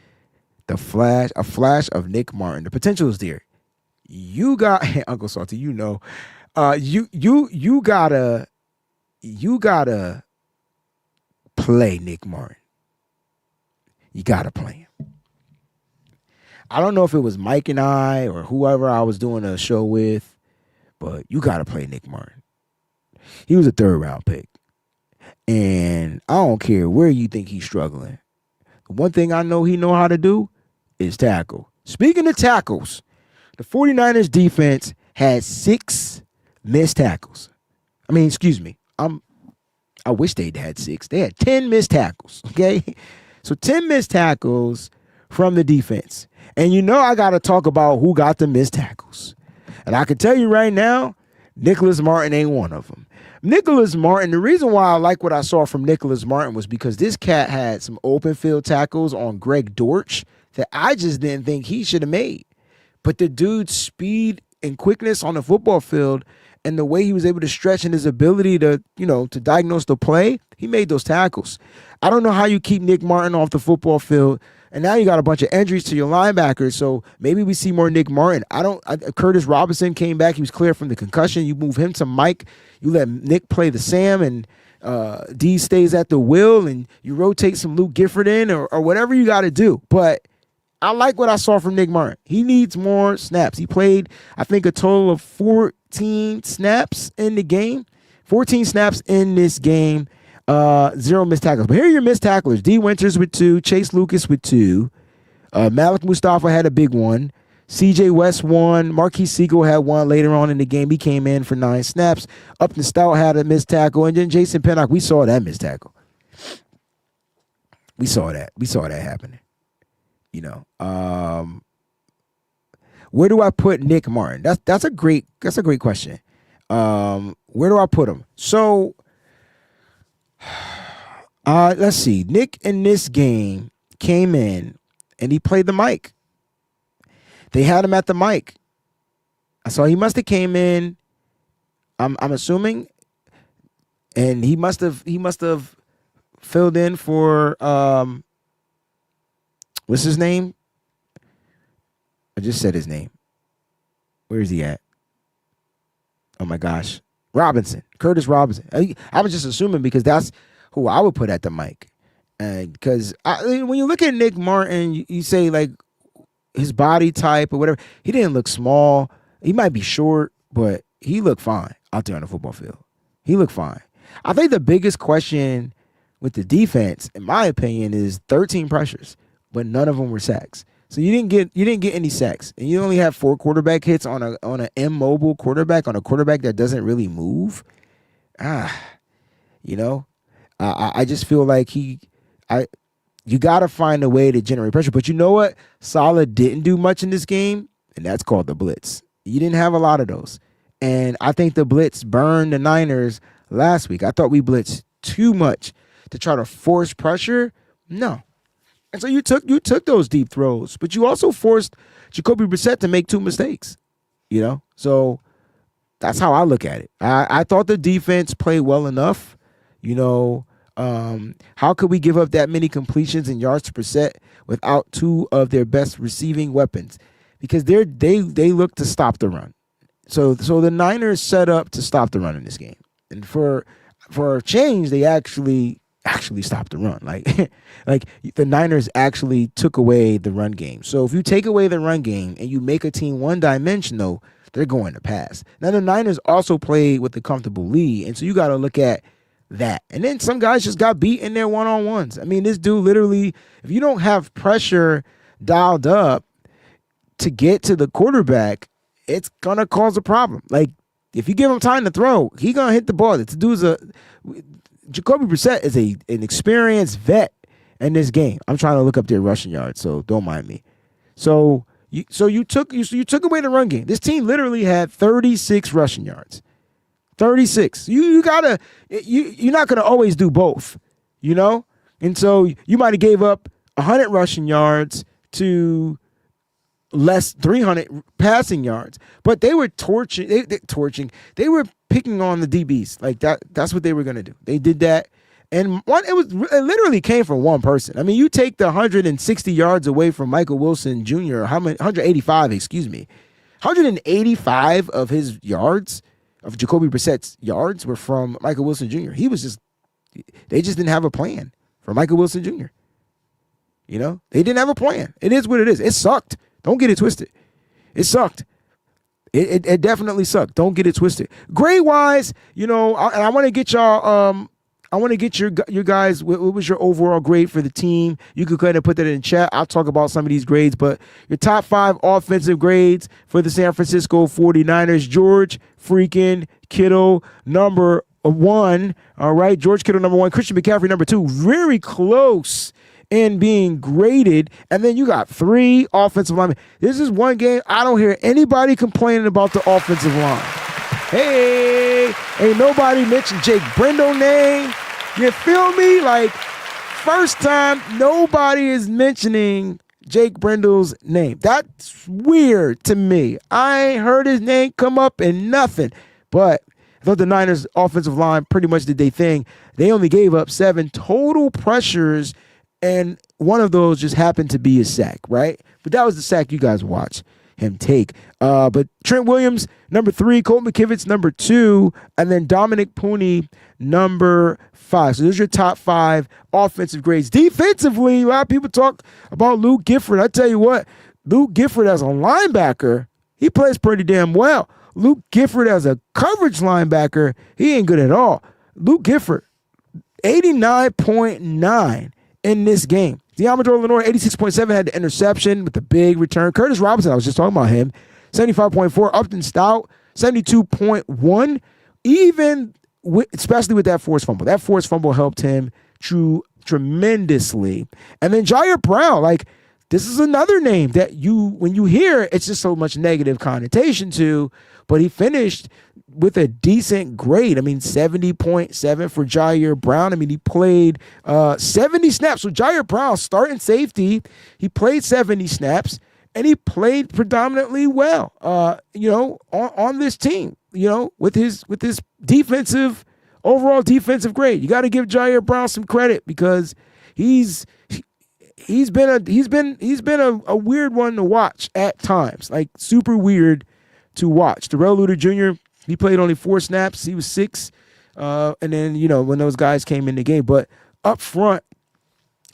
A flash of Nick Martin. The potential is there. You got Uncle Salty, you know. You gotta play Nick Martin. You gotta play him. I don't know if it was Mike and I or whoever I was doing a show with, but you gotta play Nick Martin. He was a 3rd round pick. And I don't care where you think he's struggling. The one thing I know he know how to do is tackle. Speaking of tackles, the 49ers defense had 6 missed tackles. I mean, excuse me. I wish they'd had 6. They had 10 missed tackles, okay? So 10 missed tackles from the defense. And you know I got to talk about who got the missed tackles. And I can tell you right now, Nicholas Martin ain't one of them. Nicholas Martin, the reason why I like what I saw from Nicholas Martin was because this cat had some open field tackles on Greg Dortch that I just didn't think he should have made. But the dude's speed and quickness on the football field and the way he was able to stretch and his ability to, to diagnose the play, he made those tackles. I don't know how you keep Nick Martin off the football field, and now you got a bunch of injuries to your linebackers, so maybe we see more Nick Martin. Curtis Robinson came back. He was clear from the concussion. You move him to Mike. You let Nick play the Sam, and D stays at the wheel, and you rotate some Luke Gifford in or whatever you got to do. But I like what I saw from Nick Martin. He needs more snaps. He played, I think, a total of 14 snaps in the game. 14 snaps in this game. 0 missed tackles. But here are your missed tacklers. D. Winters with 2. Chase Lucas with 2. Malik Mustafa had a big one. C.J. West 1. Marquise Siegel had 1 later on in the game. He came in for 9 snaps. Upton Stout had a missed tackle. And then Jason Pinnock, we saw that missed tackle. We saw that. We saw that happening. Where do I put Nick Martin? That's a great question. Where do I put him? So, let's see. Nick in this game came in and he played the mic. They had him at the mic. So he must have came in. I'm assuming, and he must have filled in for what's his name? I just said his name. Where is he at? Oh my gosh. Robinson. Curtis Robinson. I was just assuming because that's who I would put at the mic. And because when you look at Nick Martin, you say like his body type or whatever, he didn't look small. He might be short, but he looked fine out there on the football field. He looked fine. I think the biggest question with the defense, in my opinion, is 13 pressures, but none of them were sacks. So you didn't get any sacks, and you only have 4 quarterback hits on an immobile quarterback, on a quarterback that doesn't really move. I just feel like you got to find a way to generate pressure. But you know what? Saleh didn't do much in this game, and that's called the blitz. You didn't have a lot of those, and I think the blitz burned the Niners last week. I thought we blitzed too much to try to force pressure. No. And so you took those deep throws, but you also forced Jacoby Brissett to make 2 mistakes, So that's how I look at it. I thought the defense played well enough, How could we give up that many completions and yards to Brissett without 2 of their best receiving weapons? Because they look to stop the run. So the Niners set up to stop the run in this game, and for a change, they actually stopped the run. Like the Niners actually took away the run game. So if you take away the run game and you make a team one-dimensional, they're going to pass. Now the Niners also played with a comfortable lead, and so you got to look at that. And then some guys just got beat in their one-on-ones. I mean, this dude literally, if you don't have pressure dialed up to get to the quarterback, it's gonna cause a problem. Like if you give him time to throw, he gonna hit the ball. This dude's Jacoby Brissett is an experienced vet in this game. I'm trying to look up their rushing yards, so don't mind me. So you took away the run game. This team literally had 36 rushing yards. 36. You're not gonna always do both, And so you might have gave up 100 rushing yards to less 300 passing yards, but they were torching. They were picking on the DBs like that. That's what they were gonna do. They did that, and it literally came from one person. I mean, you take the 160 yards away from Michael Wilson Jr. How many? 185. Excuse me. 185 of his yards, of Jacoby Brissett's yards, were from Michael Wilson Jr. They just didn't have a plan for Michael Wilson Jr. They didn't have a plan. It is what it is. It sucked. Don't get it twisted. It sucked. It definitely sucked. Don't get it twisted. Grade wise, and I want to get y'all. I want to get your guys. What was your overall grade for the team? You could go ahead and put that in the chat. I'll talk about some of these grades, but your top 5 offensive grades for the San Francisco 49ers. George freaking Kittle, number 1. All right, George Kittle, number 1. Christian McCaffrey, number 2. Very close in being graded. And then you got 3 offensive linemen. This is one game I don't hear anybody complaining about the offensive line. Hey, ain't nobody mentioned Jake Brendel name. You feel me? Like, first time nobody is mentioning Jake Brendel's name. That's weird to me. I heard his name come up and nothing. But I thought the Niners offensive line pretty much did their thing. They only gave up 7 total pressures, and one of those just happened to be a sack, right? But that was the sack you guys watched him take. But Trent Williams, number 3, Colt McKivitz, number 2, and then Dominic Pooney, number 5. So those are your top 5 offensive grades. Defensively, a lot of people talk about Luke Gifford. I tell you what, Luke Gifford as a linebacker, he plays pretty damn well. Luke Gifford as a coverage linebacker, he ain't good at all. Luke Gifford, 89.9 in this game. Diamador Lenore, 86.7, had the interception with the big return. Curtis Robinson, I was just talking about him, 75.4. Upton Stout, 72.1. Even especially with that forced fumble. That forced fumble helped him tremendously. And then Jair Brown, like, this is another name that when you hear, it's just so much negative connotation to, but he finished with a decent grade. I mean, 70.7 for Jair Brown. I mean, he played 70 snaps. So Jair Brown, starting safety, he played 70 snaps, and he played predominantly well, on this team, with his overall defensive grade. You got to give Jair Brown some credit because he's been a weird one to watch at times, like super weird to watch. Terrell Luter Jr., he played only 4 snaps. He was 6. And then, when those guys came in the game. But up front,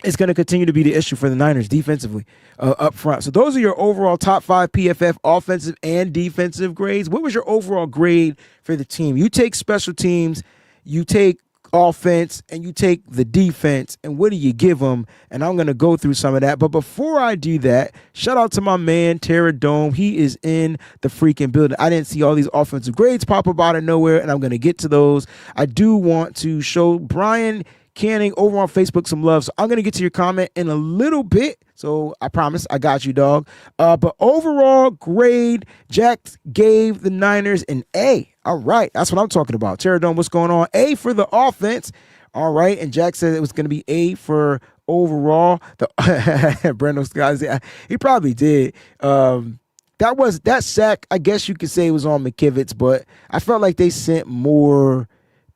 it's going to continue to be the issue for the Niners defensively up front. So those are your overall top 5 PFF offensive and defensive grades. What was your overall grade for the team? You take special teams, you take offense, and you take the defense, and what do you give them? And I'm going to go through some of that. But before I do that, shout out to my man, Terra Dome. He is in the freaking building. I didn't see all these offensive grades pop up out of nowhere, and I'm going to get to those. I do want to show Brian Canning over on Facebook some love. So I'm going to get to your comment in a little bit. So I promise I got you, dog. But overall grade, Jack gave the Niners an A. All right. That's what I'm talking about. Terradome, what's going on? A for the offense. All right. And Jack said it was going to be A for overall. Brendo's guys, he probably did. That sack, I guess you could say, was on McKivitz, but I felt like they sent more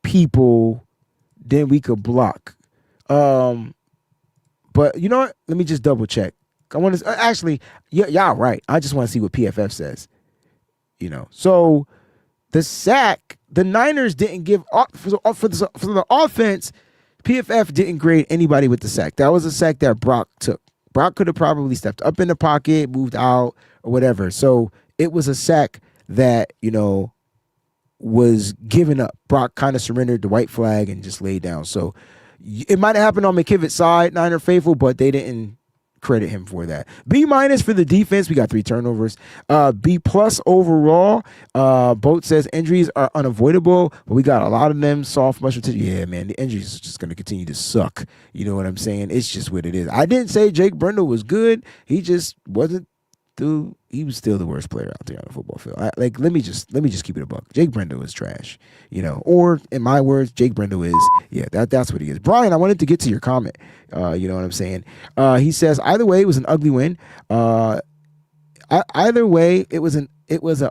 people than we could block. But you know what? Let me just double check. I want to actually, y'all right. I just want to see what PFF says. So the sack, the Niners didn't give for the offense. PFF didn't grade anybody with the sack. That was a sack that Brock took. Brock could have probably stepped up in the pocket, moved out, or whatever. So it was a sack that was given up. Brock kind of surrendered the white flag and just laid down. So it might have happened on McKivit's side, Niner faithful, but they didn't credit him for that. B- for the defense. We got 3 turnovers. B+ overall. Boat says injuries are unavoidable, but we got a lot of them. Soft muscle tissue. Yeah, man, the injuries are just going to continue to suck. You know what I'm saying? It's just what it is. I didn't say Jake Brendel was good. He just wasn't. He was still the worst player out there on the football field. Let me just keep it a buck. Jake Brendel is trash, or in my words, Jake Brendel is, that's what he is. Brian, I wanted to get to your comment. You know what I'm saying? He says either way, it was an ugly win. Either way, it was an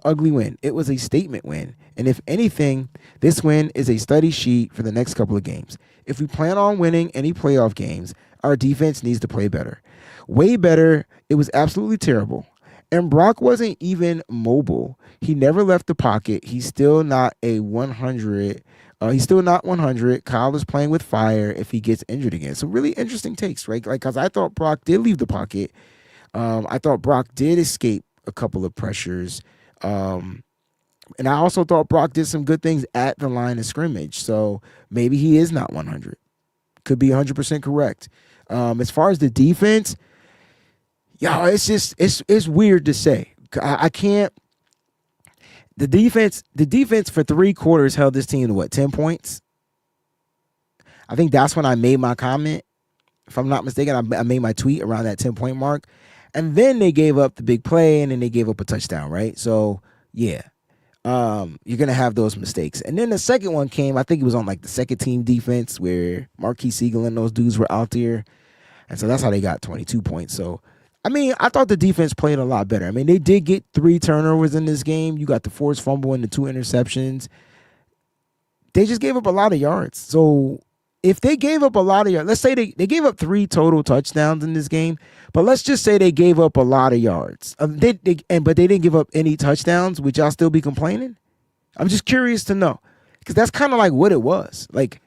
ugly win. It was a statement win. And if anything, this win is a study sheet for the next couple of games. If we plan on winning any playoff games, our defense needs to play better. Way better. It was absolutely terrible. And Brock wasn't even mobile. He never left the pocket. He's still not a 100. He's still not 100. Kyle is playing with fire if he gets injured again. So really interesting takes, right? Like, because I thought Brock did leave the pocket. I thought Brock did escape a couple of pressures. And I also thought Brock did some good things at the line of scrimmage. So maybe he is not 100. Could be 100% correct. As far as the defense, it's just it's weird to say. I can't. The defense for 3 quarters held this team to 10 points. I think that's when I made my comment. If I'm not mistaken, I made my tweet around that 10-point mark. And then they gave up the big play, and then they gave up a touchdown, right? So, yeah. You're going to have those mistakes. And then the second one came, I think it was on like the second team defense where Marquis Siegel and those dudes were out there. And so that's how they got 22 points. So I mean, I thought the defense played a lot better. I mean, they did get 3 turnovers in this game. You got the forced fumble and the 2 interceptions. They just gave up a lot of yards. So if they gave up a lot of yards, let's say they gave up 3 total touchdowns in this game, but let's just say they gave up a lot of yards. But they didn't give up any touchdowns. Would y'all still be complaining? I'm just curious to know, because that's kind of like what it was. Like,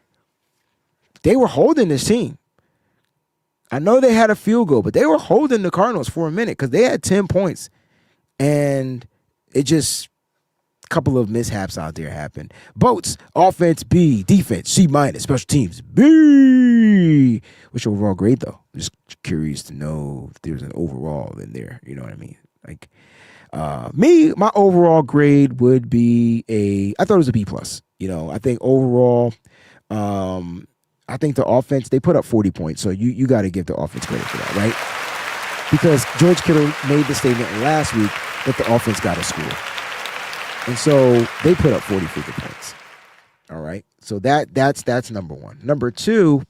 they were holding this team. I know they had a field goal, but they were holding the Cardinals for a minute because they had 10 points. And it just, a couple of mishaps out there happened. Boats, offense B, defense C minus, special teams B. What's your overall grade, though? I'm just curious to know if there's an overall in there. You know what I mean? Like, my overall grade would be I thought it was a B plus. You know, I think overall, I think the offense, they put up 40 points, so you got to give the offense credit for that, right? Because George Kittle made the statement last week that the offense got to score. And so they put up 40 freaking points. All right? So that's number one. Number two,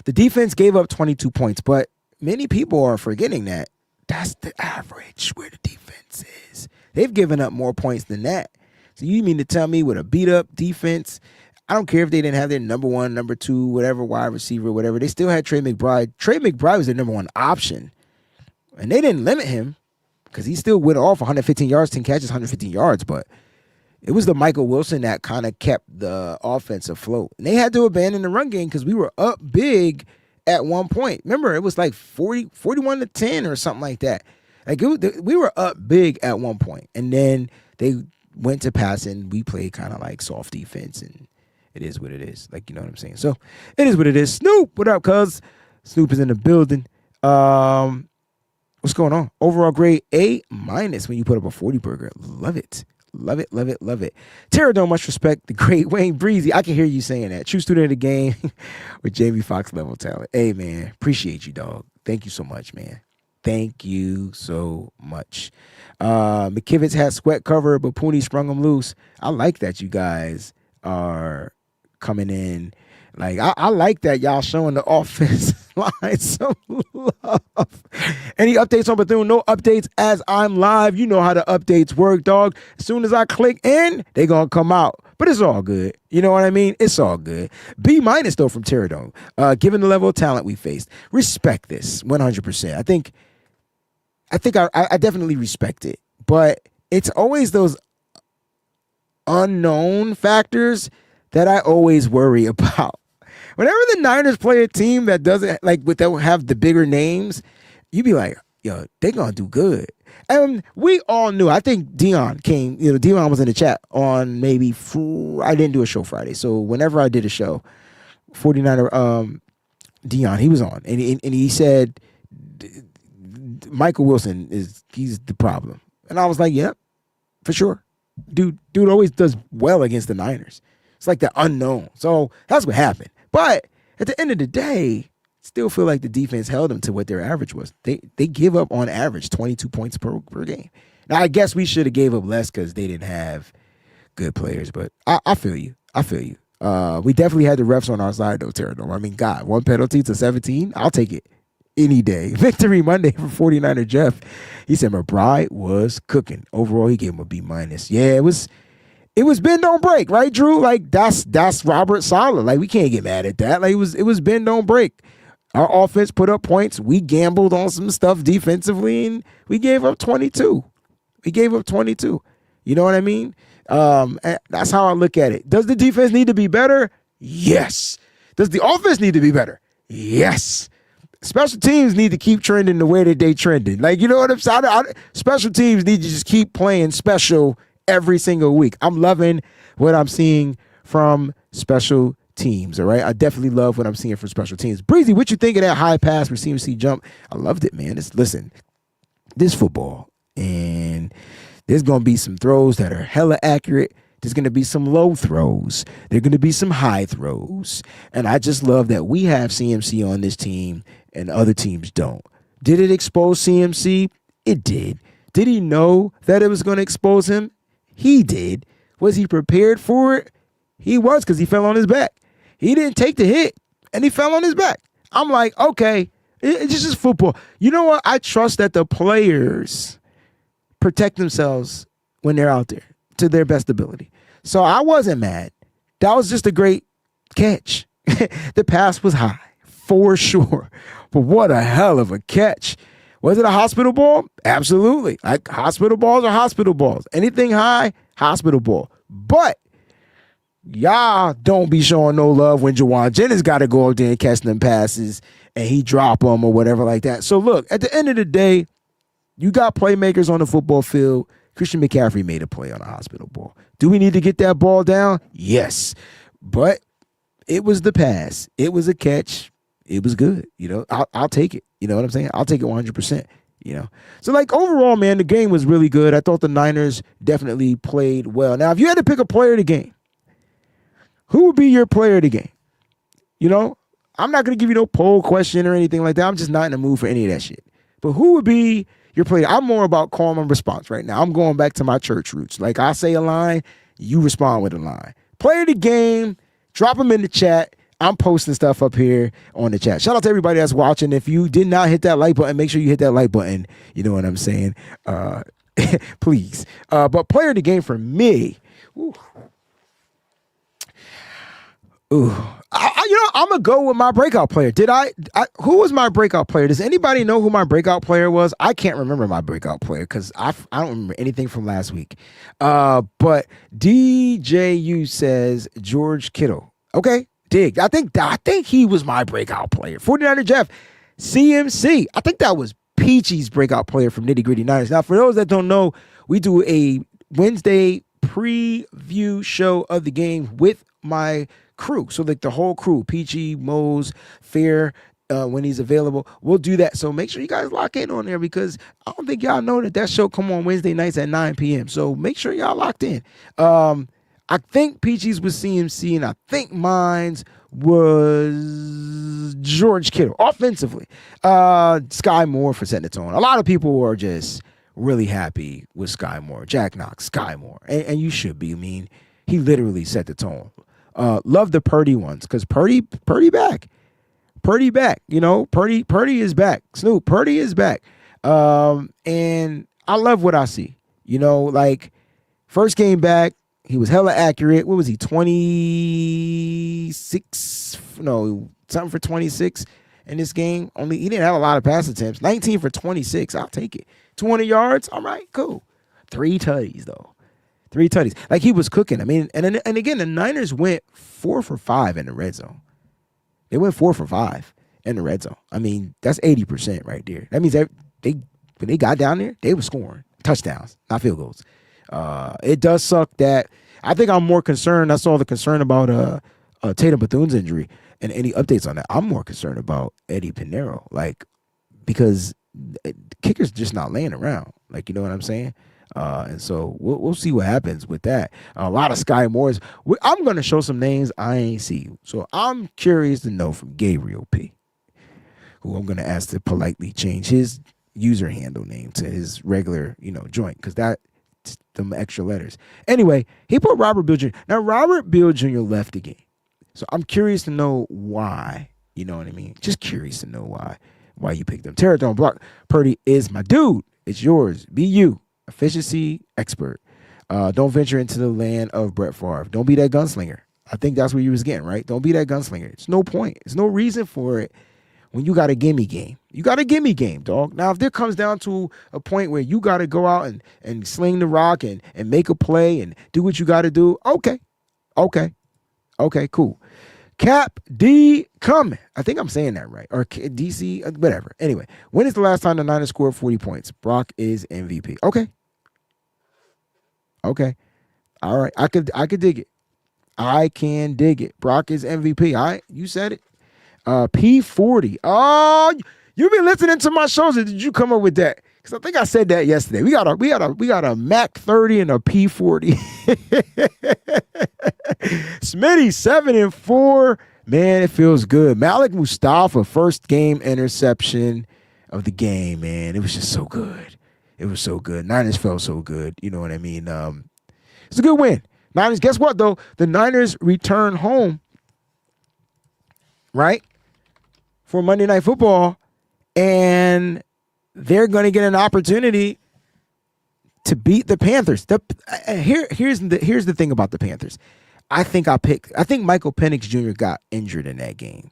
the defense gave up 22 points, but many people are forgetting that that's the average where the defense is. They've given up more points than that. So you mean to tell me with a beat-up defense, I don't care if they didn't have their number 1, number 2, whatever, wide receiver, whatever. They still had Trey McBride. Trey McBride was their number 1 option. And they didn't limit him because he still went off 115 yards, 10 catches, 115 yards. But it was the Michael Wilson that kind of kept the offense afloat. And they had to abandon the run game because we were up big at one point. Remember, it was like 41-10 or something like that. Like we were up big at one point. And then they went to passing. We played kind of like soft defense, and it is what it is. Like, you know what I'm saying? So it is what it is. Snoop, what up, cuz? Snoop is in the building. What's going on? Overall grade A- when you put up a 40 burger. Love it. Love it, love it, love it. Tara, don't much respect the great WayneBreezie. I can hear you saying that. True student of the game with Jamie Foxx level talent. Hey, man, appreciate you, dog. Thank you so much, man. Thank you so much. McKivitz had sweat cover, but Pooney sprung him loose. I like that you guys are coming in. Like, I like that y'all showing the offense line some love. Any updates on Bethune? No updates as I'm live. You know how the updates work, dog. As soon as I click in, they gonna come out. But it's all good. You know what I mean? It's all good. B- though from Pterodome. Given the level of talent we faced. Respect this 100%. I think I definitely respect it. But it's always those unknown factors that I always worry about. Whenever the Niners play a team that doesn't, like, that will have the bigger names, you be like, yo, they gonna do good. And we all knew. I think Dion came, Dion was in the chat on maybe, I didn't do a show Friday. So whenever I did a show, 49er, Dion, he was on. And he said, Michael Wilson he's the problem. And I was like, yep, for sure. Dude always does well against the Niners. It's like the unknown. So that's what happened. But at the end of the day, still feel like the defense held them to what their average was. They give up on average 22 points per game. Now, I guess we should have gave up less because they didn't have good players. But I feel you. We definitely had the refs on our side, though, Terradome. I mean, God, 1 penalty to 17, I'll take it any day. Victory Monday for 49er Jeff. He said McBride was cooking. Overall, he gave him a B-. Yeah, it was bend don't break, right, Drew? Like, that's Robert Saleh. Like, we can't get mad at that. Like, it was bend don't break. Our offense put up points. We gambled on some stuff defensively, and we gave up 22. You know what I mean? And that's how I look at it. Does the defense need to be better? Yes. Does the offense need to be better? Yes. Special teams need to keep trending the way that they trended. Like, you know what I'm saying? Special teams need to just keep playing special every single week. I'm loving what I'm seeing from special teams, all right? I definitely love what I'm seeing from special teams. Breezie, what you think of that high pass receiver C jump? I loved it, man. Listen, this football, and there's going to be some throws that are hella accurate. There's going to be some low throws. There are going to be some high throws. And I just love that we have CMC on this team and other teams don't. Did it expose CMC? It did. Did he know that it was going to expose him? He did. Was he prepared for it? He was, because he fell on his back. He didn't take the hit, and he fell on his back. I'm like, okay, It's just football. You know what? I trust that the players protect themselves when they're out there to their best ability. So I wasn't mad. That was just a great catch. The pass was high, for sure. But what a hell of a catch. Was it a hospital ball? Absolutely. Like, hospital balls are hospital balls. Anything high, hospital ball. But y'all don't be showing no love when Jawan Jennings got to go up there and catch them passes and he drop them or whatever like that. So look, at the end of the day, you got playmakers on the football field. Christian McCaffrey made a play on a hospital ball. Do we need to get that ball down? Yes. But it was the pass. It was a catch. It was good. You know, I'll take it. You know what I'm saying? I'll take it 100%. You know, so like overall, man, the game was really good. I thought the Niners definitely played well. Now, if you had to pick a player of the game, who would be your player of the game? You know, I'm not going to give you no poll question or anything like that. I'm just not in the mood for any of that shit. But who would be your player? I'm more about call and response right now. I'm going back to my church roots. Like, I say a line, you respond with a line. Player of the game, drop them in the chat. I'm posting stuff up here on the chat. Shout out to everybody that's watching. If you did not hit that like button, make sure you hit that like button. You know what I'm saying? Please. But player of the game for me. Ooh. I'm going to go with my breakout player. Who was my breakout player? Does anybody know who my breakout player was? I can't remember my breakout player because I don't remember anything from last week. But DJU says George Kittle. Okay. Dig. I think he was my breakout player. 49er Jeff, CMC. I think that was Peachy's breakout player from Nitty Gritty Niners. Now, for those that don't know, we do a Wednesday preview show of the game with my crew. So like the whole crew, Peachy, Mose, Fair, when he's available, we'll do that. So make sure you guys lock in on there because I don't think y'all know that show come on Wednesday nights at 9 p.m. So make sure y'all locked in. I think Peachy's was CMC, and I think mine's was George Kittle. Offensively, Sky Moore for setting the tone. A lot of people were just really happy with Sky Moore. Jack Knox, Sky Moore. And you should be. I mean, he literally set the tone. Love the Purdy ones, because Purdy back. Purdy back. You know, Purdy is back. Snoop, Purdy is back. And I love what I see. You know, like, first game back, he was hella accurate. What was he, 26? No, something for 26 in this game. He didn't have a lot of pass attempts. 19 for 26. I'll take it. 200 yards. All right, cool. 3 tutties, though. 3 tutties. Like, he was cooking. I mean, and again, the Niners went 4 for 5 in the red zone. They went 4 for 5 in the red zone. I mean, that's 80% right there. That means when they got down there, they were scoring touchdowns, not field goals. It does suck that I think I'm more concerned. I saw the concern about Tatum Bethune's injury and any updates on that. I'm more concerned about Eddie Pinheiro, like, because kicker's just not laying around. Like, you know what I'm saying? And so we'll see what happens with that. A lot of Sky Moores. I'm going to show some names I ain't see. So I'm curious to know from Gabriel P., who I'm going to ask to politely change his user handle name to his regular, joint, because that them extra letters. Anyway, he put Robert Bill Jr. Now, Robert Bill Jr. left the game. So I'm curious to know why. You know what I mean? Just curious to know why you picked him. Terror Block. Purdy is my dude. It's yours. Be you. Efficiency expert. Don't venture into the land of Brett Favre. Don't be that gunslinger. I think that's what you was getting, right? Don't be that gunslinger. It's no point. There's no reason for it when you got a gimme game. You got a gimme game, dog. Now, if there comes down to a point where you got to go out and sling the rock and make a play and do what you got to do, okay, cool. Cap D coming. I think I'm saying that right. Or DC, whatever. Anyway, when is the last time the Niners scored 40 points? Brock is MVP. Okay. All right. I could dig it. I can dig it. Brock is MVP. All right. You said it. P40. Oh, you've been listening to my shows. Or did you come up with that? Because I think I said that yesterday. We got a Mac 30 and a P40. Smitty 7-4. Man, it feels good. Malik Mustafa, first game interception of the game, man. It was just so good. It was so good. Niners felt so good. You know what I mean? It's a good win. Niners, guess what, though? The Niners return home, right, for Monday Night Football and they're going to get an opportunity to beat the Panthers. Here's the thing about the Panthers. I think Michael Penix Jr. got injured in that game.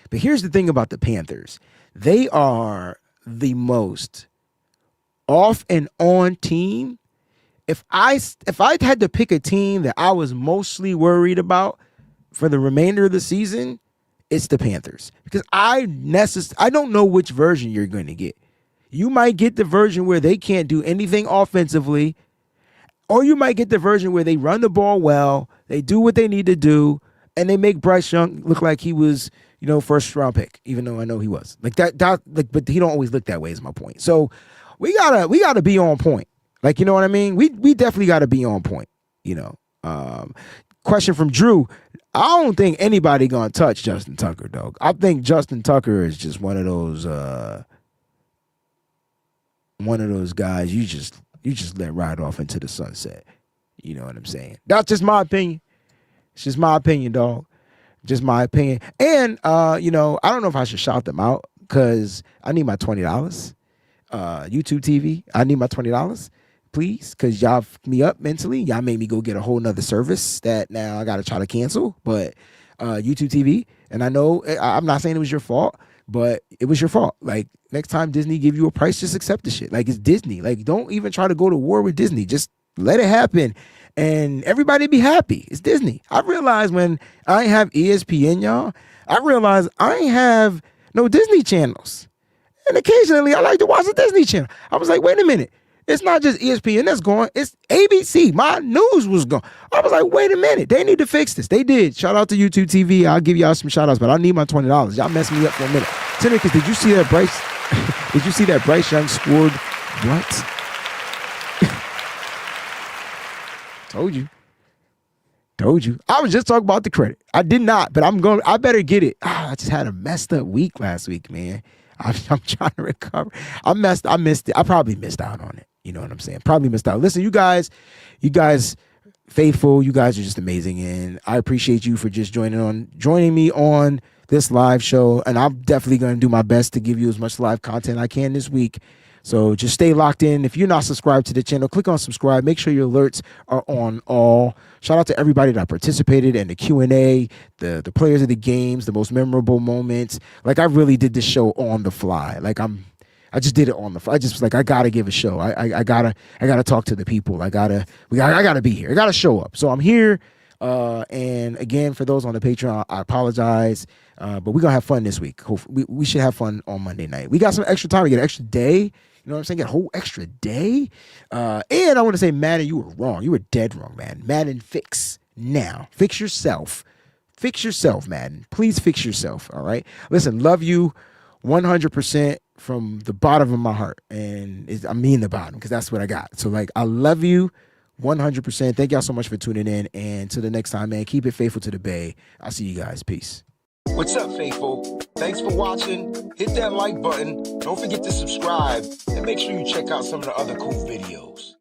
But here's the thing about the Panthers. They are the most off and on team. If I had to pick a team that I was mostly worried about for the remainder of the season, it's the Panthers. Because I don't know which version you're going to get. You might get the version where they can't do anything offensively, or you might get the version where they run the ball well, they do what they need to do, and they make Bryce Young look like he was, first round pick, even though I know he was. Like that but he don't always look that way is my point. So we gotta be on point. Like, you know what I mean? We definitely gotta be on point, Question from Drew. I don't think anybody gonna touch Justin Tucker, dog. I think Justin Tucker is just one of those guys you just let ride off into the sunset. You know what I'm saying? That's just my opinion. It's just my opinion, dog. Just my opinion. And I don't know if I should shout them out because I need my $20. YouTube TV, I need my $20, please, because y'all f***ed me up mentally. Y'all made me go get a whole nother service that now I got to try to cancel. But YouTube TV, and I know I'm not saying it was your fault, but it was your fault. Like, next time Disney give you a price, just accept the shit. Like, it's Disney. Like, don't even try to go to war with Disney. Just let it happen. And everybody be happy. It's Disney. I realized when I ain't have ESPN, y'all, I realized I ain't have no Disney channels. And occasionally I like to watch the Disney Channel. I was like, wait a minute. It's not just ESPN that's gone. It's ABC. My news was gone. I was like, wait a minute. They need to fix this. They did. Shout out to YouTube TV. I'll give y'all some shout outs, but I need my $20. Y'all messed me up for a minute. Timothy, did you see that Bryce Young scored what? Told you. I was just talking about the credit. I did not, but I better get it. I just had a messed up week last week, man. I'm trying to recover. I missed it. I probably missed out on it. You know what I'm saying? Probably missed out. Listen, you guys faithful. You guys are just amazing. And I appreciate you for just joining me on this live show. And I'm definitely going to do my best to give you as much live content I can this week. So just stay locked in. If you're not subscribed to the channel, click on subscribe. Make sure your alerts are on all. Shout out to everybody that participated in the Q&A, the players of the games, the most memorable moments. Like, I really did this show on the fly. Like, I just did it on the fly. I just was like, I gotta give a show. I gotta talk to the people. I gotta be here. I gotta show up. So I'm here. And again, for those on the Patreon, I apologize. But we're gonna have fun this week. Hopefully, we should have fun on Monday night. We got some extra time. We get an extra day. You know what I'm saying? Get a whole extra day. And I want to say, Madden, you were wrong. You were dead wrong, man. Madden, fix now. Fix yourself. Fix yourself, Madden. Please fix yourself. All right. Listen, love you 100% from the bottom of my heart. And I mean the bottom, because that's what I got. So, like, I love you 100%. Thank y'all so much for tuning in. And till the next time, man, keep it faithful to the Bay. I'll see you guys. Peace. What's up, faithful? Thanks for watching. Hit that like button. Don't forget to subscribe. And make sure you check out some of the other cool videos.